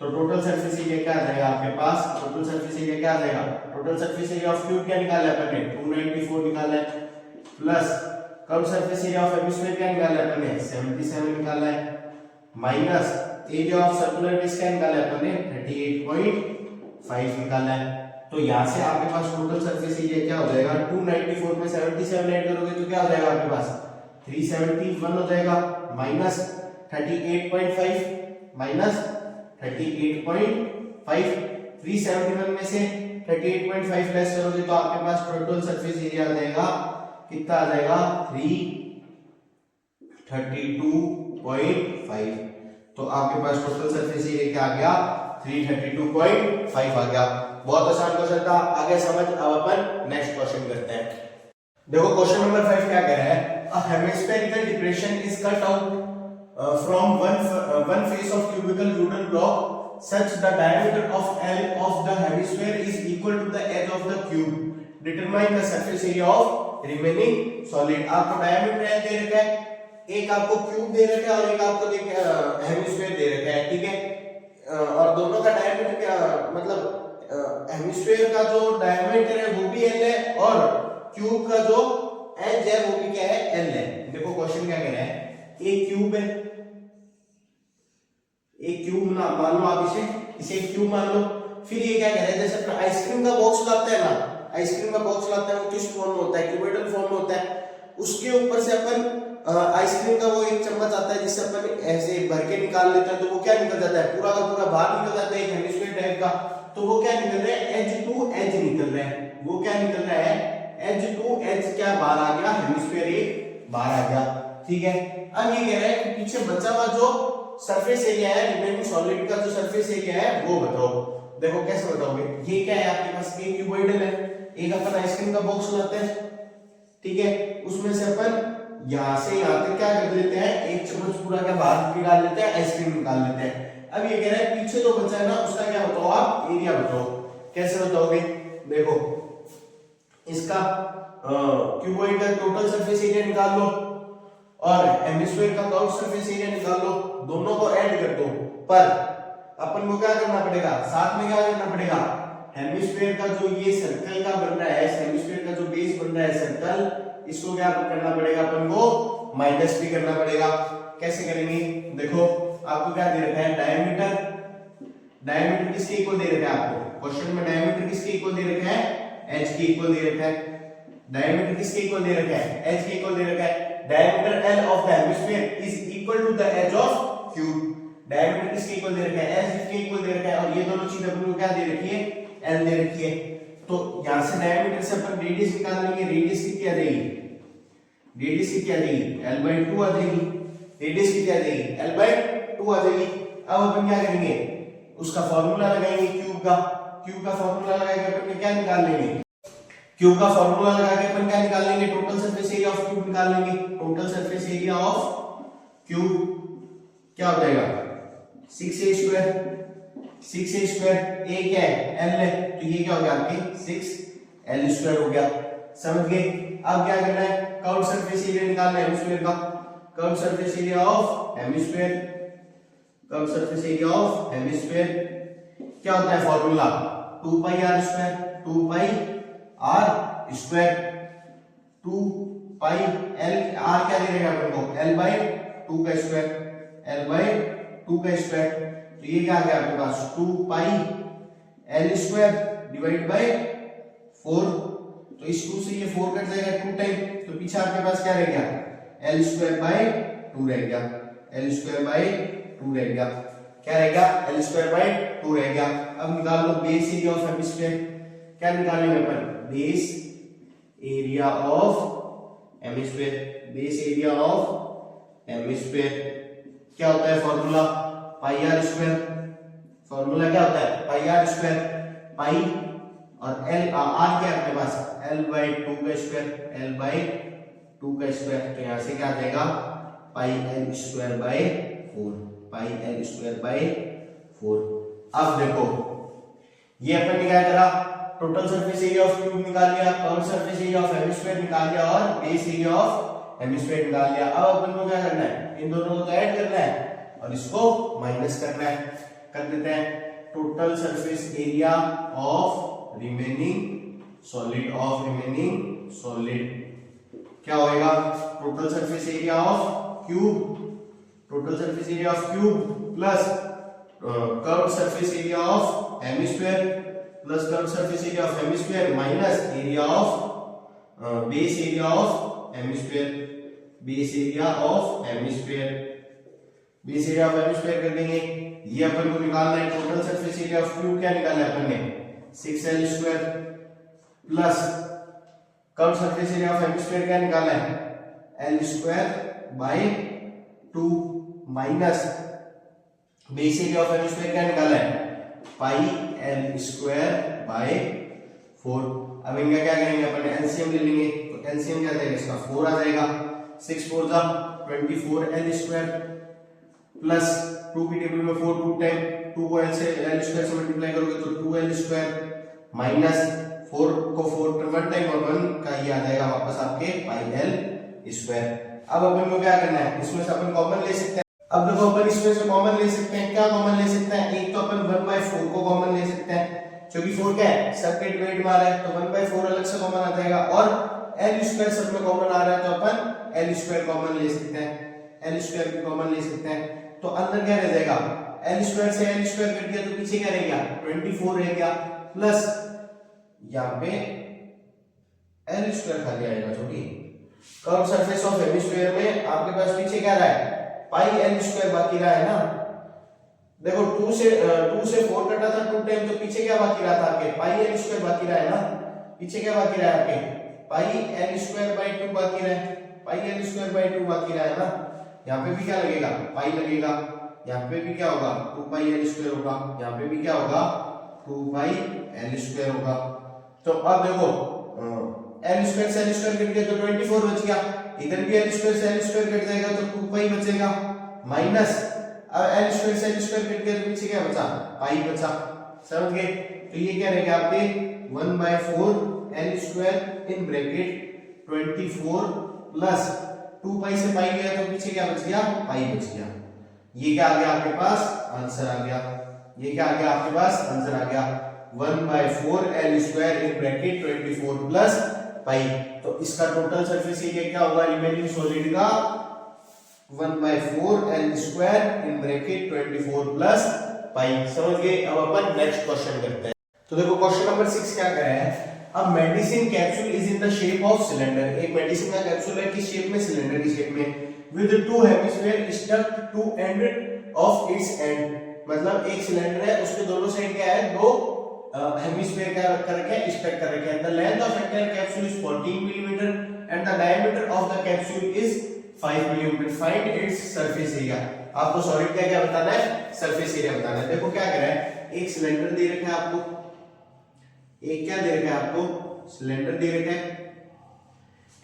तो टोटल सरफेस एरिया क्या आ जाएगा आपके पास total surface area of cube क्या निकाला है अपन ने 294 निकाला है plus curve surface area of hemisphere क्या निकाला है अपन ने 77 निकाला है minus area of circular base क्या निकाला है अपन ने 38.5 निकाला है। तो यहां से आपके पास टोटल सरफेस एरिया क्या हो जाएगा 294 में 77 ऐड करोगे तो क्या हो जाएगा आपके पास 371 हो जाएगा माइनस 38.5 371 में से 38.5 लेस करोगे तो आपके पास टोटल सरफेस एरिया आ जाएगा कितना आ जाएगा 332.5। तो आपके पास टोटल सरफेस एरिया क्या आ गया 332.5 आ गया। बहुत आसान क्वेश्चन था आगे समझ। अब अपन नेक्स्ट क्वेश्चन करते हैं। देखो क्वेश्चन नंबर 5 क्या कह रहा है a hemispherical depression is cut out from one face of cubical wooden block such the diameter of L of the hemisphere is equal to the edge of the cube. Determine the surface area of remaining solid. आपको diameter L दे रखा है एक आपको cube दे रखा है और एक आपको हेमिस्फीयर दे रखा है ठीक है। और दोनों का डायमीटर क्या मतलब हेमिस्फीयर का जो डायमीटर है वो भी L है और क्यूब का जो एज है वो भी क्या है L है। देखो क्वेश्चन क्या कह रहा है एक क्यूब है ना मान लो आप इसे क्यूब मान लो। फिर ये क्या कह रहा है जैसे आइसक्रीम का बॉक्स लाते हैं ना वो किस फॉर्म में होता है क्यूबोइडल फॉर्म में होता है। उसके ऊपर से अपन आइसक्रीम का वो एक चम्मच आता है जिससे अपन ऐसे भर के निकाल लेते हैं तो वो क्या निकल जाता है पूरा का पूरा बाहर निकल जाता है एक हेमिस्फीयर टाइप का। तो वो क्या निकल रहा है एज टू एज निकल रहा है। वो क्या निकल रहा है एज टू एज क्या बाहर आ गया हेमिस्फीयर एक बाहर आ गया ठीक है। अब ये कह रहा है कि पीछे बचा हुआ जो सरफेस एरिया है रिमेनिंग सॉलिड का जो सरफेस एरिया है वो बताओ। देखो कैसे बताओगे ये क्या है आपके पास एक क्यूबोइडल है एक अपन आइसक्रीम का बॉक्स लाते हैं ठीक है। उसमें से अपन यहां से यहां तक क्या कर लेते हैं एक चम्मच पूरा क्या बाहर निकाल लेते हैं आइसक्रीम निकाल लेते हैं। अब ये कह रहा है पीछे जो बचा है ना उसका क्या बताओ आप एरिया बताओ। कैसे बताओगे देखो इसका क्यूबोइड का टोटल सरफेस एरिया निकाल लो और हेमिस्फीयर का कर्व सरफेस एरिया निकाल लो दोनों को ऐड कर दो। पर अपन को क्या करना पड़ेगा साथ में क्या करना पड़ेगा हेमिस्फीयर का जो ये सर्कल का बन रहा है हेमिस्फीयर का जो बेस बन रहा है सर्कल इसको क्या करना पड़ेगा अपन को माइनस भी करना पड़ेगा। कैसे करेंगे? देखो आपको क्या दे रखा है, डायमीटर। डायमीटर किसके इक्वल दे रखा है आपको क्वेश्चन में? डायमीटर किसके इक्वल दे रखा है? h के इक्वल दे रखा है। डायमीटर किसके इक्वल दे रखा है? h के इक्वल दे रखा है। Diameter l of the hemisphere is equal to the edge of cube. Diameter किसके इक्वल दे रखा है? h के इक्वल दे रखा है, और ये दोनों चीज अपन को क्या दे रखी है? l दे रखी है। तो यहां से डायमीटर से अपन रेडियस निकाल लेंगे। रेडियस कितनी आ जाएगी? रेडियस कितनी आ जाएगी? l/2 आ जाएगी। रेडियस कितनी आ जाएगी? l/2 आ जाएगी। अब अपन क्या करेंगे? उसका फार्मूला लगाएंगे क्यूब का। क्यूब का फार्मूला लगा के अपन क्या निकाल लेंगे? क्यूब का फार्मूला लगा के अपन क्या निकाल लेंगे? Total surface area of cube निकाल लेंगे। Total surface area of cube क्या हो जाएगा? 6a²। 6a², a क्या है? l है, तो ये क्या हो गया आपके 6l² हो गया। समझ गए? अब क्या करना है? कर्व सरफेस एरिया निकालना है हेमिस्फीयर का। Curve surface area of hemisphere. Curve surface area of hemisphere क्या होता है formula? 2πr²। 2πr²। 2πl r क्या दे रहेगा अपन को? l/2 का स्क्वायर। l/2 का स्क्वायर, तो ये क्या आ गया आपके पास? 2πl² divide by 4। तो इस 2 से ये 4 कट जाएगा 2 टाइम, तो पीछे आपके पास क्या रह गया? l²/2 रह गया। l²/2 रह गया। क्या रह गया? l²/2 रह गया। अब निकाल लो बेस एरिया ऑफ हेमिस्फीयर। क्या निकालेंगे अपन? Base area of hemisphere. Base area of hemisphere क्या होता है फार्मूला? πr²। फार्मूला क्या होता है? πr²। पाई और l r क्या है अपने पास? l/2 का स्क्वायर। l/2 का स्क्वायर, तो यहां से क्या आ जाएगा? πl²/4। πl²/4। अब देखो ये अपन ने क्या करा? Total surface area of cube निकाल लिया, curve surface area of hemisphere निकाल लिया और बेस एरिया ऑफ हेमिस्फीयर निकाल लिया। अब अपन को क्या करना है? इन दोनों को ऐड करना है और इसको माइनस करना है। कर देते हैं। Total surface area of remaining solid क्या होएगा? Total surface area of cube. Total surface area of cube plus curve surface area of hemisphere plus curve surface area of hemisphere minus area of base area of hemisphere. Base area of hemisphere. Base area of hemisphere कर देंगे। ये अपन को निकालना है total surface area of cube. क्या निकालना है अपन ने? 6l² plus curve surface area of hemisphere क्या निकालना है? l²/2 minus base area of hemisphere क्या निकाला है? πl²/4। अब इनका क्या करेंगे अपन? एलसीएम ले लेंगे। तो एलसीएम क्या जाएगा इसका? 4 आ जाएगा। 6 4 जा 24l² प्लस 2 की टेबल में 4 2 टाइम 2 को l से मल्टीप्लाई करोगे तो 2l² माइनस 4 को 4 1 टाइम और 1 का ये आ जाएगा वापस आपके πl²। अब अपन को क्या करना है? इसमें से अपन कॉमन ले सकते हैं। अब देखो अपन इसमें से कॉमन ले सकते हैं। क्या कॉमन ले सकते हैं? एक तो अपन 1/4 को कॉमन ले सकते हैं, क्योंकि 4 क्या है? सब के डिवाइड में आ रहा है, तो 1/4 अलग से कॉमन आ जाएगा। और l² सब में कॉमन आ रहा है, तो अपन l² कॉमन ले सकते हैं। l² भी कॉमन ले सकते हैं। तो अंदर क्या रह जाएगा? l² से l² कट गया तो पीछे क्या रह गया? 24 रह गया प्लस यहाँ पे l² खाली आएगा। छोटी कर्व सरफेस ऑफ हेमिस्फीयर में आपके पास पीछे क्या रहा है? πl² बाकी रहा है ना। देखो 2 से 4 कटा था 2 टाइम, तो पीछे क्या बाकी रहा था आपके? πl² बाकी रहा है ना। पीछे क्या बाकी रहा है आपके? πl²/2 बाकी रहा है। πl²/2 बाकी रहा है ना। यहाँ पे भी क्या लगेगा? पाई लगेगा। यहाँ पे भी क्या होगा? 2πl² होगा। यहाँ पे भी क्या होगा? 2πl² होगा। तो अब देखो l² से l² कट गया तो 24 बच गया। इधर भी l² से l² कट जाएगा तो 2π बचेगा माइनस अब l² से l² कट गया तो पीछे क्या बचा? पाई बचा। समझ गए? तो ये क्या रहेगा आपके 1/4 l² इन ब्रैकेट 24 प्लस 2π से पाई गया तो पीछे क्या बच गया? पाई बच गया। ये क्या आ गया आपके पास? आंसर आ गया। ये क्या आ गया आपके पास? आंसर आ गया 1/4 l² in bracket 24 plus pi. तो इसका टोटल सरफेस एरिया क्या होगा रिमेनिंग सॉलिड का 1/4 L square in bracket 24 plus pi. समझ गए। अब अपन नेक्स्ट क्वेश्चन करते हैं। तो देखो क्वेश्चन नंबर 6 क्या कह रहा है, अब medicine capsule is in the shape of cylinder. एक मेडिसिन का कैप्सूल है किस शेप में, सिलेंडर की शेप में, with two hemisphere stuck to end of its end. मतलब एक सिलेंडर है उसके दोनों साइड क्या है, दो हेमिस्फीयर क्या कर रखे हैं, स्टक कर रखे हैं। The length of entire capsule is 14 millimetre and the diameter of the capsule is 5 millimetre. Find its surface area. आपको सॉलिड का क्या बताना है, सरफेस एरिया बताना है। देखो क्या कह रहा है, एक सिलेंडर दे रखा है आपको, एक क्या दे रखा है आपको, सिलेंडर दे रखा है,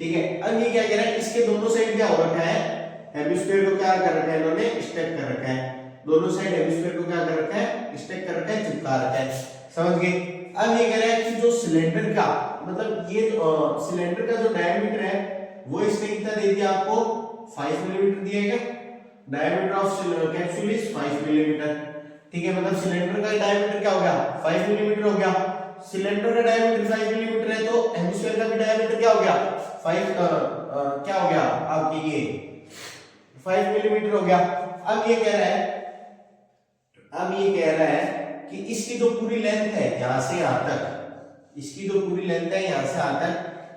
ठीक है। अब ये क्या कह रहा है, इसके दोनों साइड क्या हो रखा है, हेमिस्फीयर को क्या कर रखा है इन्होंने, स्टैक कर रखा है। दोनों साइड हेमिस्फीयर को क्या कर रखा है, स्टैक कर रखा है, चिपका रखा है। समझ गए। अब ये कह रहा है कि जो सिलेंडर का मतलब ये सिलेंडर का जो डायमीटर है वो इसने कितना दे दिया आपको, 5 मिलीमीटर दिया है। Diameter of capsule is 5 millimetre, ठीक है। मतलब सिलेंडर का डायमीटर क्या हो गया, 5 मिलीमीटर हो गया। सिलेंडर का डायमीटर 5 मिलीमीटर है तो हेमिस्फीयर का भी डायमीटर क्या हो गया, 5 क्या हो गया आपकी ये 5 मिलीमीटर हो गया। अब ये कह रहा है कि इसकी जो पूरी लेंथ है यहां से यहां तक, इसकी जो पूरी लेंथ है यहां से यहां तक,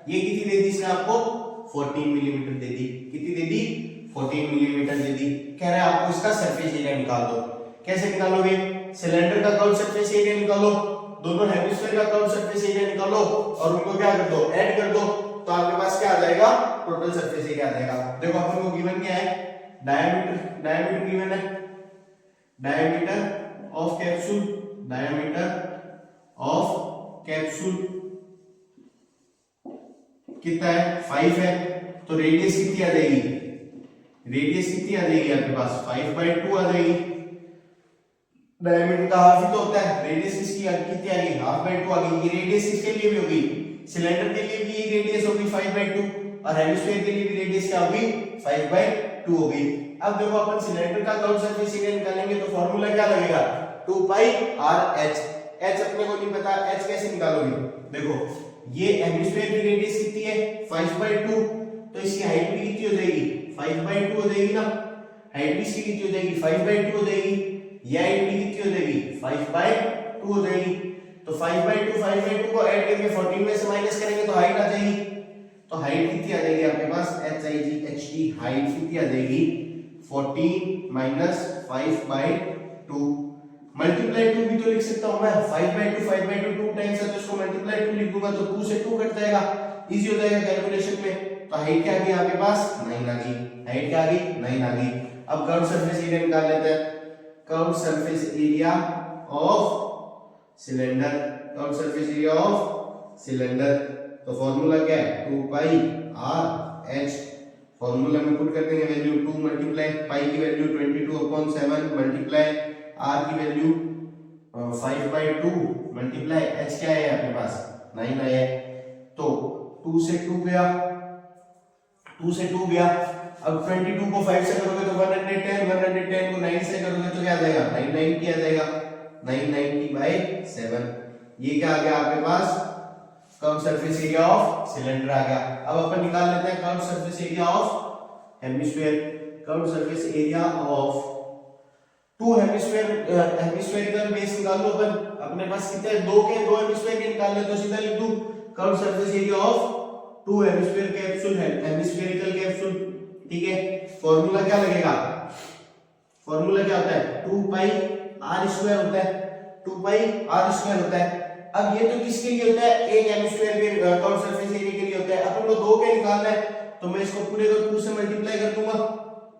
ये कितनी दे दी इसने आपको, 14 मिलीमीटर दे दी। कितनी दे दी, 14 मिलीमीटर दे दी। कह रहा है आपको इसका सरफेस एरिया निकाल दो। कैसे निकालोगे, सिलेंडर का कर्व सरफेस एरिया निकालो, दोनों हेमिस्फीयर का कर्व सरफेस एरिया निकालो और उनको क्या कर दो, ऐड कर दो, तो आपके पास क्या आ जाएगा, टोटल सरफेस एरिया आ जाएगा। देखो अपन को गिवन क्या है, डायमीटर गिवन है, diameter of capsule, diameter of capsule कितना है, 5 है। तो रेडियस कितनी आ जाएगी, रेडियस कितनी आ जाएगी आपके पास, 5/2 आ जाएगी। डायमीटर का हाफ ही तो होता है, रेडियस किसकी कितनी आ गई, 1/2 आ गई। ये रेडियस किसके लिए भी होगी, सिलेंडर के लिए भी ये रेडियस होगी 5/2 और हेमिस्फीयर के लिए भी रेडियस क्या होगी, 5/2 होगी। अब देखो अपन सिलेंडर का कर्व सरफेस एरिया निकालेंगे तो फार्मूला क्या लगेगा, 2πr/h। h अपने को नहीं पता, h कैसे निकालोगे, देखो ये हेमिस्फीयर की रेडियस कितनी है, 5/2, तो इसकी हाइट भी कितनी हो जाएगी, 5/2 हो जाएगी ना। हाइट भी इसकी कितनी हो जाएगी, 5/2 हो जाएगी। ये हाइट भी कितनी हो जाएगी, 5/2 हो जाएगी। तो 5/2 को ऐड करके 14 में से माइनस करेंगे तो हाइट आ जाएगी। तो हाइट कितनी आ जाएगी आपके पास, HIGHT हाइट कितनी आ जाएगी, 14 माइनस 5/2 मल्टीप्लाई 2 भी तो लिख सकता हूं मैं, 5/2 2 टाइम्स है तो इसको मल्टीप्लाई 2 लिख दूंगा तो 2 से 2 कट जाएगा, इजी हो जाएगा कैलकुलेशन में। तो हाइट क्या आ गई आपके पास, 9 आ गई। हाइट क्या आ गई, 9 आ गई। अब कर्व सरफेस एरिया निकाल लेते हैं। Curve surface area of cylinder, curve surface area of cylinder, तो फॉर्मूला क्या है, 2πr/h। फॉर्मूला में पुट कर देंगे वैल्यू 2 मल्टीप्लाई पाई की वैल्यू 22/7 मल्टीप्लाई r की वैल्यू 5/2 मल्टीप्लाई h क्या है आपके पास 9 आया है। तो 2 से 2 गया, 2 से 2 गया। अब 22 को 5 से करोगे तो 110, 110 को 9 से करोगे तो क्या आ जाएगा, 990 आ जाएगा, 990/7। ये क्या आ गया आपके पास, curve surface area of cylinder आ गया। अब अपन निकाल लेते हैं curve surface area of hemisphere. Curve surface area of two hemispherical base निकाल लो अपन, अपने पास कितने, दो हेमिस्फीयर के निकालने तो सीधा लिख दूं curve surface area of 2 hemisphere capsule है, हेमिस्फेरिकल कैप्सूल, ठीक है। फॉर्मूला क्या लगेगा, फॉर्मूला क्या होता है, 2πr² होता है, 2πr² होता है। अब ये तो किसके लिए होता है, एक हेमिस्फीयर के कर्व सरफेस एरिया के लिए होता है। अपन को दो के निकालना है तो मैं इसको पूरे को 2 से मल्टीप्लाई कर दूंगा,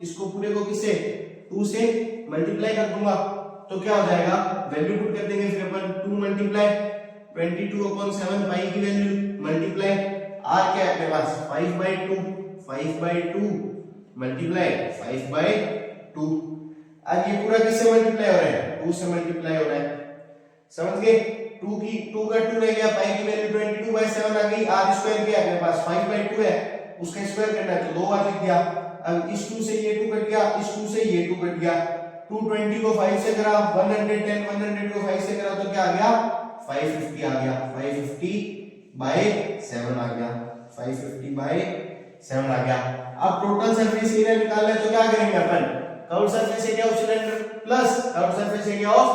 इसको पूरे को किससे, 2 से मल्टीप्लाई कर दूंगा तो क्या हो जाएगा, वैल्यू पुट कर देंगे फिर अपन 2 मल्टीप्लाई 22/7 पाई की वैल्यू मल्टीप्लाई r क्या है अपने पास 5/2 मल्टीप्लाई 5/2। अब ये पूरा किससे मल्टीप्लाई हो रहा है, 2 से मल्टीप्लाई हो रहा है, समझ गए। 2 का 2 रह गया, पाई की वैल्यू 22/7 आ गई, r स्क्वायर क्या है अपने पास 5/2 है, उसका स्क्वायर करना है तो 2 बार लिख दिया। अब इस 2 से ये 2 कट गया, इस 2 से ये 2 कट गया, 220 को 5 से करा, 100 को 5 से करा तो क्या आ गया 550 आ गया, 550/7 आ गया। 550 बाय 7 आ गया। अब टोटल सरफेस एरिया निकालना है तो क्या करेंगे अपन, curved surface area of cylinder plus curved surface area of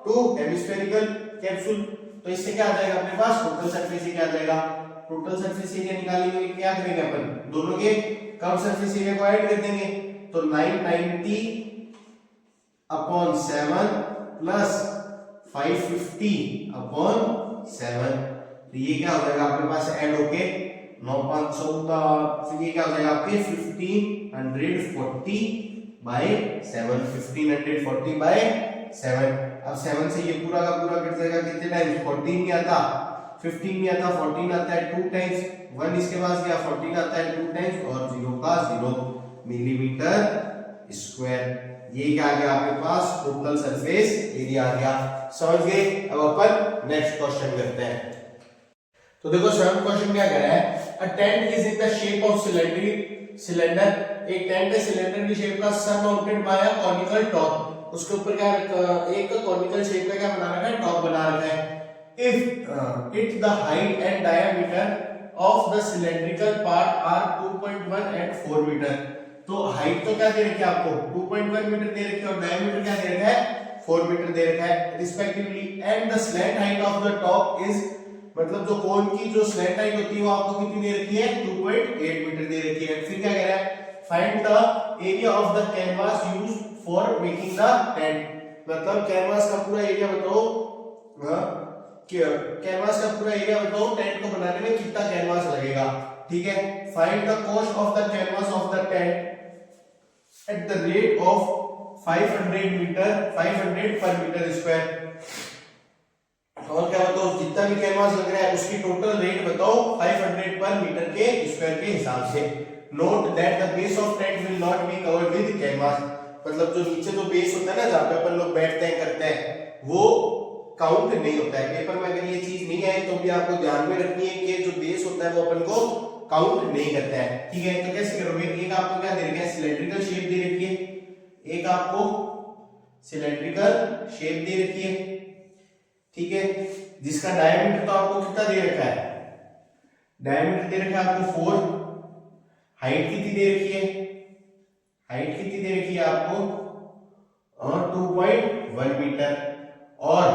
2 hemispherical capsule, तो इससे क्या आ जाएगा अपने पास टोटल सरफेस एरिया आ जाएगा। टोटल सरफेस एरिया निकालने के लिए क्या करेंगे अपन, दोनों के कर्व्ड सरफेस एरिया को ऐड कर देंगे, तो 990 अपॉन 7 प्लस 550 अपॉन 7, तो ये क्या हो जाएगा आपके पास ऐड होके 9 5 14, फिर ये क्या हो जाएगा आपके 1540 बाय 7, 1540 बाय 7। अब 7 से ये पूरा का पूरा कट जाएगा कितने टाइम्स, 14 नहीं आता, 15 नहीं आता, 14 आता है 2 टाइम्स, 1 इसके पास गया, 14 आता है 2 टाइम्स और 0 का 0 मिलीमीटर स्क्वायर। ये क्या आ गया आपके पास टोटल सरफेस एरिया आ गया। समझ गए। अब अपन नेक्स्ट क्वेश्चन करते हैं। तो देखो 7th क्वेश्चन क्या कह रहा है, a tent is in the shape of cylinder, एक टेंट है सिलेंडर की शेप का, surmounted by a conical top, उसके ऊपर क्या एक कॉनिकल शेप का क्या बना रखा है, टॉप बना रखा है। If it the height and diameter of the cylindrical part are 2.1 and 4 metre, तो हाइट तो क्या दे रखी है आपको 2.1 मीटर दे रखी है और डायमीटर क्या दे रखा है 4 मीटर दे रखा है respectively, and the slant height of the top is, मतलब जो कोन की जो स्लैंट हाइट होती है वो आपको कितनी दे रखी है 2.8 मीटर दे रखी है। फिर क्या कह रहा है, find the area of the canvas used for making the tent, मतलब कैनवास का पूरा एरिया बताओ, कैनवास का पूरा एरिया बताओ टेंट को बनाने में कितना कैनवास लगेगा। ठीक है, find the cost of the canvas of the tent at the rate of 500 पर मीटर स्क्वायर, और क्या बताओ जितना भी कैनवास लग रहा है उसकी टोटल रेट बताओ 500 पर मीटर के स्क्वायर के हिसाब से। Note that the base of tent will not be covered with canvas, मतलब जो नीचे जो बेस होता है ना जहां पे अपन लोग बैठते हैं करते हैं वो काउंट नहीं होता है। पेपर में अगर ये चीज नहीं आए तो भी आपको ध्यान में रखनी है कि जो बेस होता है वो अपन को काउंट नहीं करता है। ठीक है, तो कैसे करोगे, एक आपको क्या दे रखा है सिलेंड्रिकल शेप दे रखी है, एक आपको सिलेंड्रिकल शेप दे रखी है, ठीक है, जिसका डायमीटर तो आपको कितना दे रखा है, डायमीटर दे रखा है आपको 4, हाइट कितनी दे रखी है, हाइट कितनी दे रखी है आपको 2.1 मीटर, और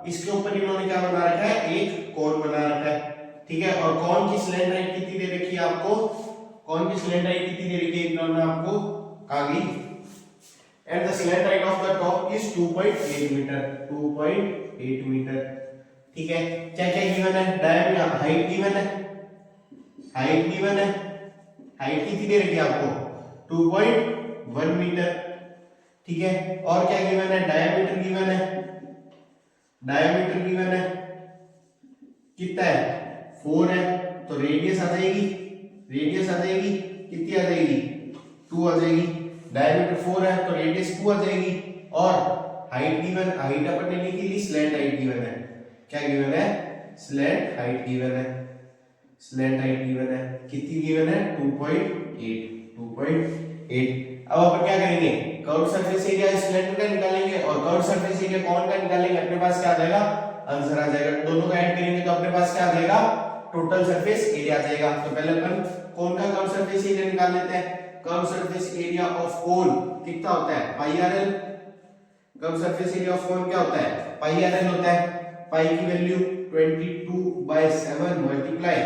इसके ऊपर इन्होंने क्या बना रखा है, एक कोन बना रखा है। ठीक है, और कौन की स्लैंट हाइट कितनी दे रखी है आपको, कौन की स्लैंट हाइट कितनी दे रखी है इन्होंने आपको आगे, and the slant height of the top is 2.8 metre, 2.8 metre. ठीक है, क्या क्या गिवन है, डायमीटर, हाइट गिवन है, हाइट गिवन है, हाइट कितनी दे रखी है आपको 2.1 मीटर। ठीक है, और क्या गिवन है, डायमीटर गिवन है, डायमीटर गिवन है कितना है 4 है, तो रेडियस आ जाएगी, रेडियस आ जाएगी कितनी आ जाएगी 2 आ जाएगी, डायमीटर 4 है तो रेडियस 2 आ जाएगी, और हाइट गिवन, हाइट अपन ने लिखी ली, स्लैंट हाइट गिवन है, क्या गिवन है, स्लैंट हाइट गिवन है, स्लैंट हाइट गिवन है कितनी गिवन है 2.8, 2.8। अब अपन क्या करेंगे, कर्व्ड सरफेस एरिया सिलेंडर का निकालेंगे और कर्व्ड सरफेस एरिया कौन का निकालेंगे, अपने पास क्या आ जाएगा आंसर आ जाएगा, दोनों का ऐड करेंगे तो अपने पास क्या आ जाएगा टोटल सरफेस एरिया आ जाएगा। तो पहले अपन कौन का कर्व्ड सरफेस एरिया निकाल लेते हैं, curved surface area of cone कितना होता है pi R L, curved surface area of cone क्या होता है पाई आर एल होता है, पाई की वैल्यू 22/7 मल्टीप्लाई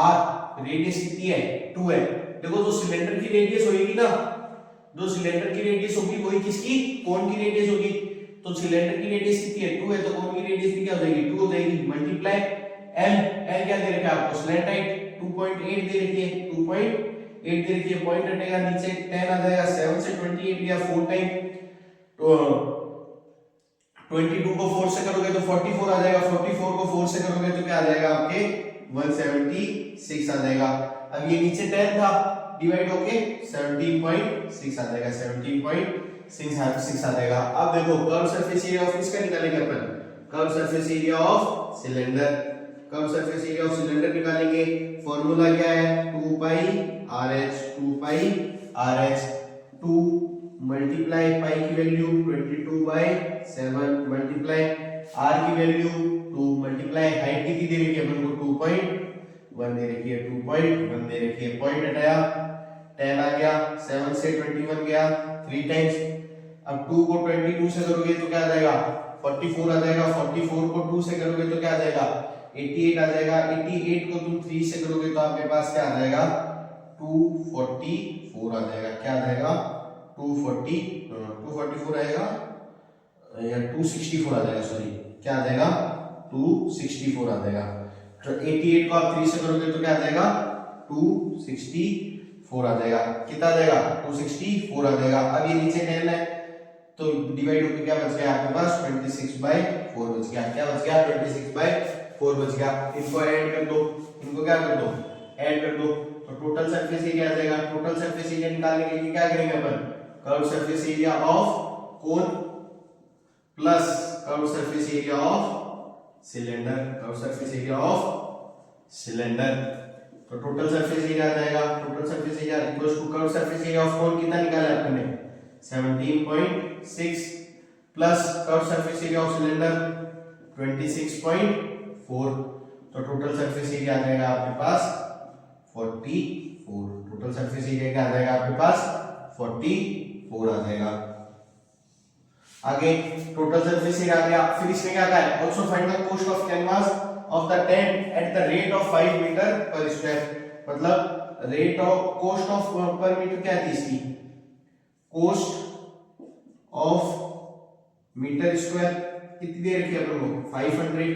आर, रेडियस कितनी है 2 है। देखो जो सिलेंडर की रेडियस होगी ना, जो सिलेंडर की रेडियस होगी वही किसकी कोन की रेडियस होगी, तो सिलेंडर की रेडियस कितनी है 2 है, तो कोन की रेडियस भी क्या हो जाएगी 2 हो जाएगी, मल्टीप्लाई एल, एल क्या दे रखा है आपको स्लैंट हाइट 2.8 दे रखी है, 2.8 दे रखी है, पॉइंट हटेगा नीचे 10 आ जाएगा, 7 से 28 गया 4 टाइम, तो 22 को 4 से करोगे तो 44 आ जाएगा, 44 को 4 से करोगे तो क्या आ जाएगा आपके 176 आ जाएगा। अब ये नीचे 10 था डिवाइड होके 17.6 आ जाएगा, 17.6 आ जाएगा। अब देखो कर्व सरफेस एरिया ऑफ किसका निकालेंगे अपन, curve surface area of cylinder, curve surface area of cylinder निकालेंगे, फॉर्मूला क्या है 2 pi RH, 2 pi RH, 2 multiply pi की वैल्यू 22/7 मल्टीप्लाई r की वैल्यू 2 मल्टीप्लाई हाइट कितनी दे रखी है अपन को 1 दे रखी है 2 पॉइंट, 1 दे रखी है पॉइंट हटाया, 10 आ गया, 7 से 21 गया 3 टाइम्स। अब 2 को 22 से करोगे तो क्या आ जाएगा 44 आ जाएगा, 44 को 2 से करोगे तो क्या आ जाएगा 88 आ जाएगा, 88 को तुम 3 से करोगे तो आपके पास क्या आ जाएगा 244 आ जाएगा। क्या आ जाएगा 244 आएगा या 264 आ जाएगा, सॉरी क्या आ जाएगा 264 आ जाएगा। तो 88 को आप 3 से करोगे तो क्या आ जाएगा 264 आ जाएगा। कितना आ जाएगा 264 आ जाएगा। अब ये नीचे 10 है तो डिवाइड होकर क्या बच गया आपके पास 26/4 बच गया। क्या बच गया 26/4 बच गया। इनको ऐड कर दो, इनको क्या कर दो ऐड कर दो तो टोटल सरफेस एरिया आ जाएगा। टोटल सरफेस एरिया निकालने के लिए क्या करेंगे अपन curve surface area of cone plus curve surface area of cylinder, curve surface area of cylinder. तो टोटल सरफेस एरिया आ जाएगा, total surface area equals to curve surface area of cone कितना निकाला है आपने 17.6 plus curve surface area of cylinder 26.4। तो total surface area आ जाएगा आपके पास 44। टोटल सरफेस एरिया क्या आ जाएगा आपके पास 44 आ जाएगा। आगे टोटल सरफेस एरिया आ गया। फिर इसमें क्या है also find the cost of canvas of the tent at the rate of 5 metre per square. मतलब rate of cost of per metre क्या थी इसकी कॉस्ट ऑफ मीटर स्क्वायर कितनी दे रखी है अपन को 500।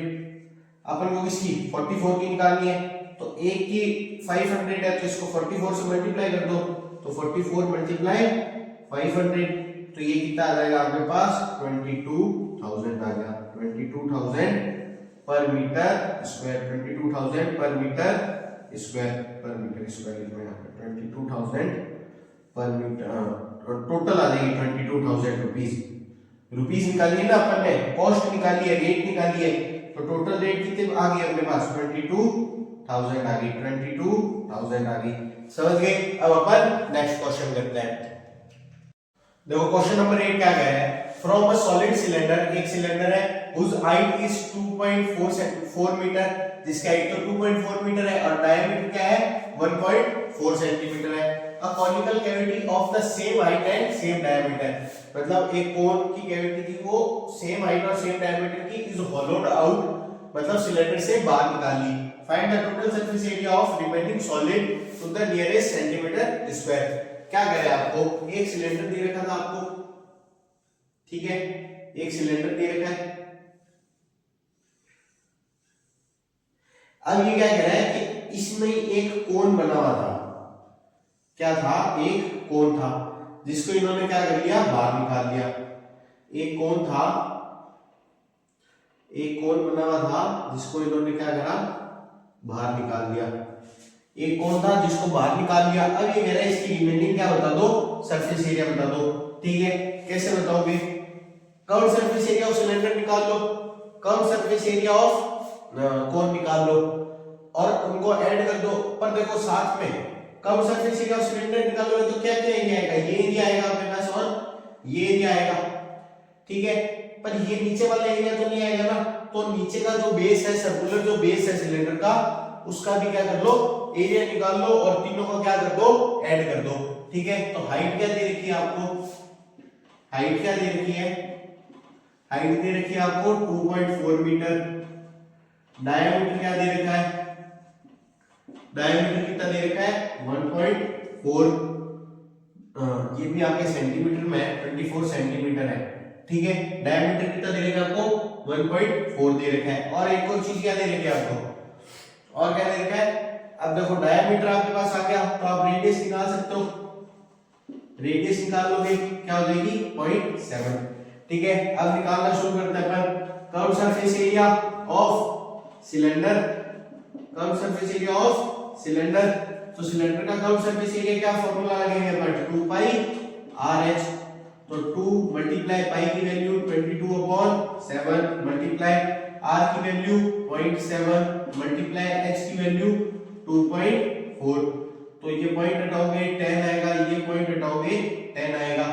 अपन को किसकी 44 की निकालनी है तो एक की 500 है तो इसको 44 से मल्टीप्लाई कर दो तो 44 मल्टीप्लाई 500 तो ये कितना आ जाएगा आपके पास 22,000 आ गया। 22,000 पर मीटर स्क्वायर, 22,000 पर मीटर स्क्वायर, पर मीटर स्क्वायर लिखना है 22,000 पर मीटर। टोटल आ जाएगी 22,000 रुपीस निकाली है ना अपन ने, कॉस्ट निकाली है, रेट निकाली है तो टोटल रेट कितने आ गई अपने पास 22,000 आ गई, 22,000 आ गई। समझ गए। अब अपन नेक्स्ट क्वेश्चन करते हैं। देखो क्वेश्चन नंबर 8 क्या कह रहा है फ्रॉम अ सॉलिड सिलेंडर, एक सिलेंडर है whose height is 2.4 मीटर, जिसकी हाइट तो 2.4 मीटर है और डायमीटर क्या है 1.4 सेंटीमीटर है। A conical cavity of the same height and same diameter, मतलब एक कोन की कैविटी थी वो सेम हाइट और सेम डायमीटर की इज होलोड आउट, मतलब सिलेंडर से बाहर निकाली। Find the total surface area of remaining solid to the nearest centimetre square. क्या करे आपको एक सिलेंडर दे रखा था आपको, ठीक है एक सिलेंडर दे रखा है। अब ये क्या कह रहा है कि इसमें एक कोन बना हुआ था, क्या था एक कोन था जिसको इन्होंने क्या कर लिया बाहर निकाल लिया। एक कोन था, एक कोन बना हुआ था जिसको इन्होंने क्या करा बाहर निकाल लिया। एक कोन था जिसको बाहर निकाल लिया। अब ये कह रहा है इसकी रिमेनिंग क्या बता दो सरफेस एरिया बता दो। ठीक है कैसे बताओगे curve surface area of cylinder निकाल लो, curve surface area of cone निकाल लो और उनको ऐड कर दो। पर देखो साथ में curve surface area of cylinder निकालोगे तो क्या क्या एरिया आएगा, ये एरिया आएगा अपने पास और ये एरिया आएगा, ठीक है। पर ये नीचे वाला एरिया तो नहीं आएगा ना, तो नीचे का जो बेस है सर्कुलर जो बेस है सिलेंडर का उसका भी क्या कर लो एरिया निकाल लो और तीनों को क्या कर दो ऐड कर दो। ठीक है तो हाइट क्या दे रखी है आपको, हाइट क्या दे रखी है, हाइट दे रखी है आपको 2.4 मीटर। डायमीटर क्या दे रखा है, डायमीटर कितना दे रखा है 1.4, ये भी आपके सेंटीमीटर में है 24 सेंटीमीटर है, ठीक है। डायमीटर कितना दे रखा है आपको 1.4 दे रखा है। और एक और चीज क्या दे रखी है आपको, और क्या दे रखा है। अब देखो डायमीटर आपके पास आ गया तो आप रेडियस निकाल सकते हो, रेडियस निकाल लोगे क्या हो जाएगी 0.7, ठीक है। अब निकालना शुरू करते हैं अपन curve surface area of cylinder, curve surface area of cylinder. तो सिलेंडर का कर्व सरफेस एरिया क्या फॉर्मूला लगेगा अपन 2 पाई RH, तो 2 मल्टीप्लाई पाई की वैल्यू 22/7 मल्टीप्लाई r की वैल्यू 0.7 मल्टीप्लाई h की वैल्यू 2.4, तो ये पॉइंट हटाओगे 10 आएगा, ये पॉइंट हटाओगे 10 आएगा,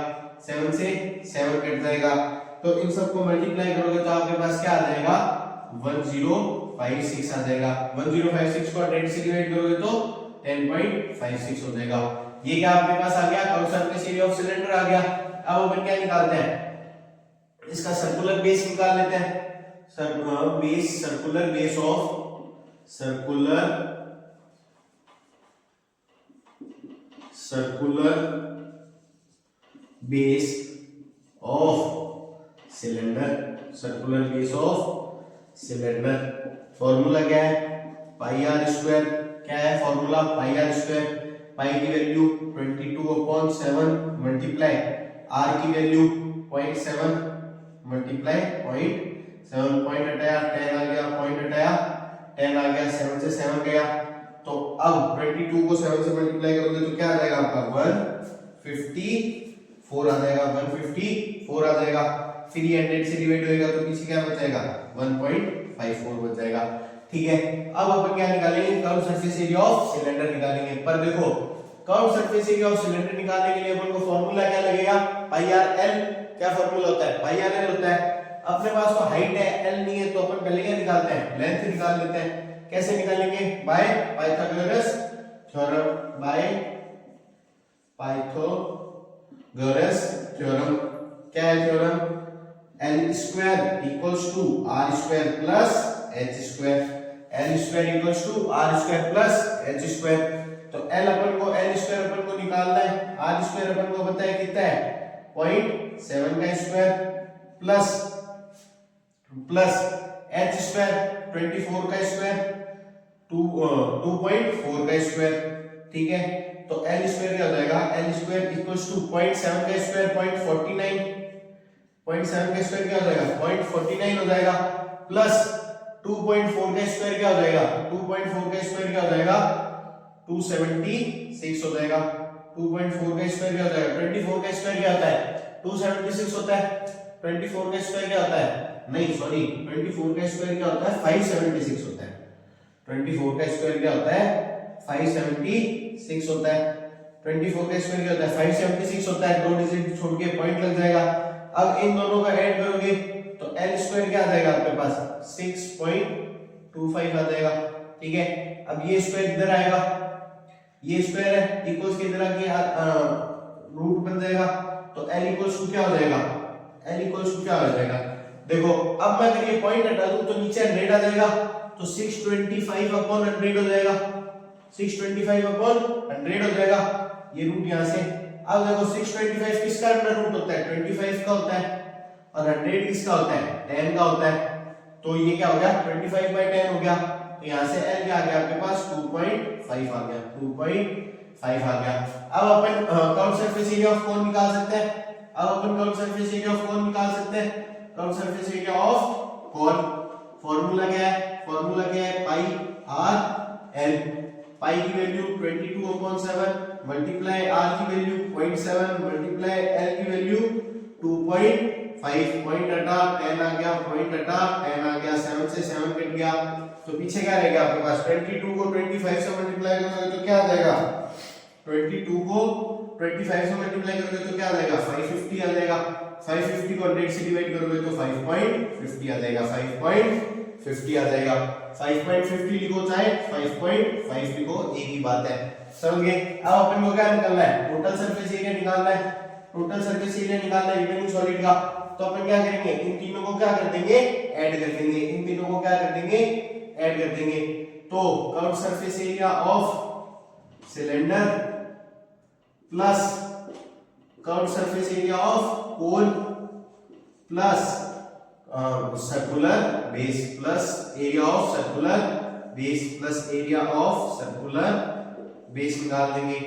7 से 7 कट जाएगा। तो इन सबको मल्टीप्लाई करोगे तो आपके पास क्या आ जाएगा 10 1056 आ जाएगा। 1056 को 100 से डिवाइड करोगे तो 10.56 हो जाएगा। ये क्या आपके पास आ गया, curve surface area of cylinder आ गया। अब अपन क्या निकालते हैं, इसका सर्कुलर बेस निकाल लेते हैं। Circular base of cylinder. Formula क्या है, पाई आर स्क्वायर। क्या है फॉर्मूला, पाई आर स्क्वायर। पाई की वैल्यू 22/7 मल्टीप्लाई आर की वैल्यू 0.7 मल्टीप्लाई 0.7, पॉइंट हटाया 10 आ गया, पॉइंट हटाया 10 आ गया, 7 से 7 गया। तो अब 22 को 7 से मल्टीप्लाई करोगे तो क्या आ जाएगा आपका 154 आ जाएगा, 154 आ जाएगा। फिर ये 100 से डिवाइड होएगा तो पीछे क्या बचेगा 1.54 बच जाएगा। ठीक है, अब अपन क्या निकालेंगे, curve surface area of cylinder निकालेंगे। पर देखो curve surface area of cylinder निकालने के लिए अपन को फॉर्मूला क्या लगेगा, पाई आर एल। क्या फॉर्मूला होता है, पाई आर एल होता है। अपने पास तो हाइट है, एल नहीं है, तो अपन पहले क्या निकालते हैं, लेंथ निकाल लेते हैं। कैसे निकालेंगे, बाय पाइथागोरस थ्योरम। क्या है theorem, L square equals to R square plus H square. L square equals to R square plus H square. तो एल स्क्वायर अपन को निकालना है, आर स्क्वायर अपन को पता है कितना है 0.7 का स्क्वायर प्लस एच स्क्वायर 24 का स्क्वायर 2.4 का स्क्वायर। ठीक है, तो एल स्क्वायर क्या हो जाएगा, एल स्क्वायर इक्वल्स टू 0.7 का स्क्वायर 0.49, 0.7 का स्क्वायर क्या हो जाएगा 0.49 हो जाएगा, प्लस 2.4 का स्क्वायर क्या हो जाएगा, 2.4 का स्क्वायर क्या हो जाएगा 276 हो जाएगा। 2.4 का स्क्वायर क्या हो जाएगा, 24 का स्क्वायर क्या होता है 276 होता है। 24 का स्क्वायर क्या होता है, नहीं सॉरी 24 का स्क्वायर क्या होता है 576 होता है। 24 का स्क्वायर क्या होता है 576 होता है। 24 का स्क्वायर क्या होता है 576 होता है। 2 डिजिट छोड़ के पॉइंट लग जाएगा। अब इन दोनों का ऐड करोगे तो एल स्क्वायर क्या आ जाएगा आपके पास 6.25 आ जाएगा। ठीक है, अब ये स्क्वायर इधर आएगा, ये स्क्वायर है इक्वल्स के इधर आके रूट बन जाएगा। तो एल इक्वल्स टू क्या हो जाएगा, एल इक्वल्स टू क्या हो जाएगा, देखो अब मैं अगर ये पॉइंट हटा दूं तो नीचे 100 आ जाएगा, तो 625/100 हो जाएगा। 625/100 हो जाएगा, ये रूट यहां से। अब देखो 625 किसका अंडर रूट होता है 25 का होता है, और 100 किसका होता है 10 का होता है। तो ये क्या हो गया 25/10 हो गया। तो यहां से एल क्या आ गया आपके पास 2.5 आ गया, 2.5 आ गया। अब अपन curve surface area of cone निकाल सकते हैं। Curve surface area of cone निकाल सकते हैं। Curve surface area of cone formula क्या है, पाई आर एल। पाई की वैल्यू 22/7 मल्टीप्लाई आर की वैल्यू 0.7 मल्टीप्लाई एल की वैल्यू 2.5, पॉइंट हटा 10 आ गया, पॉइंट हटा 10 आ गया, 7 से 7 कट गया, तो पीछे क्या रहेगा आपके पास 22 को 25 से मल्टीप्लाई करोगे तो क्या आ जाएगा 22 को 25 से मल्टीप्लाई करोगे तो क्या आ जाएगा 550 आ जाएगा। 550 को 100 से डिवाइड करोगे तो 5.50 आ जाएगा, 5.50 आ जाएगा। 5.50 लिखो चाहे 5.5 लिखो, एक ही बात है, समझ गए। अब अपन को क्या निकालना है, टोटल सरफेस एरिया निकालना है। टोटल सरफेस एरिया निकालना है रिमेनिंग सॉलिड का। तो अपन क्या करेंगे, इन तीनों को क्या कर देंगे ऐड कर देंगे, इन तीनों को क्या कर देंगे ऐड कर देंगे। तो curve surface area of cylinder plus curve surface area of cone plus circular base plus area of circular base plus area of circular base निकाल देंगे।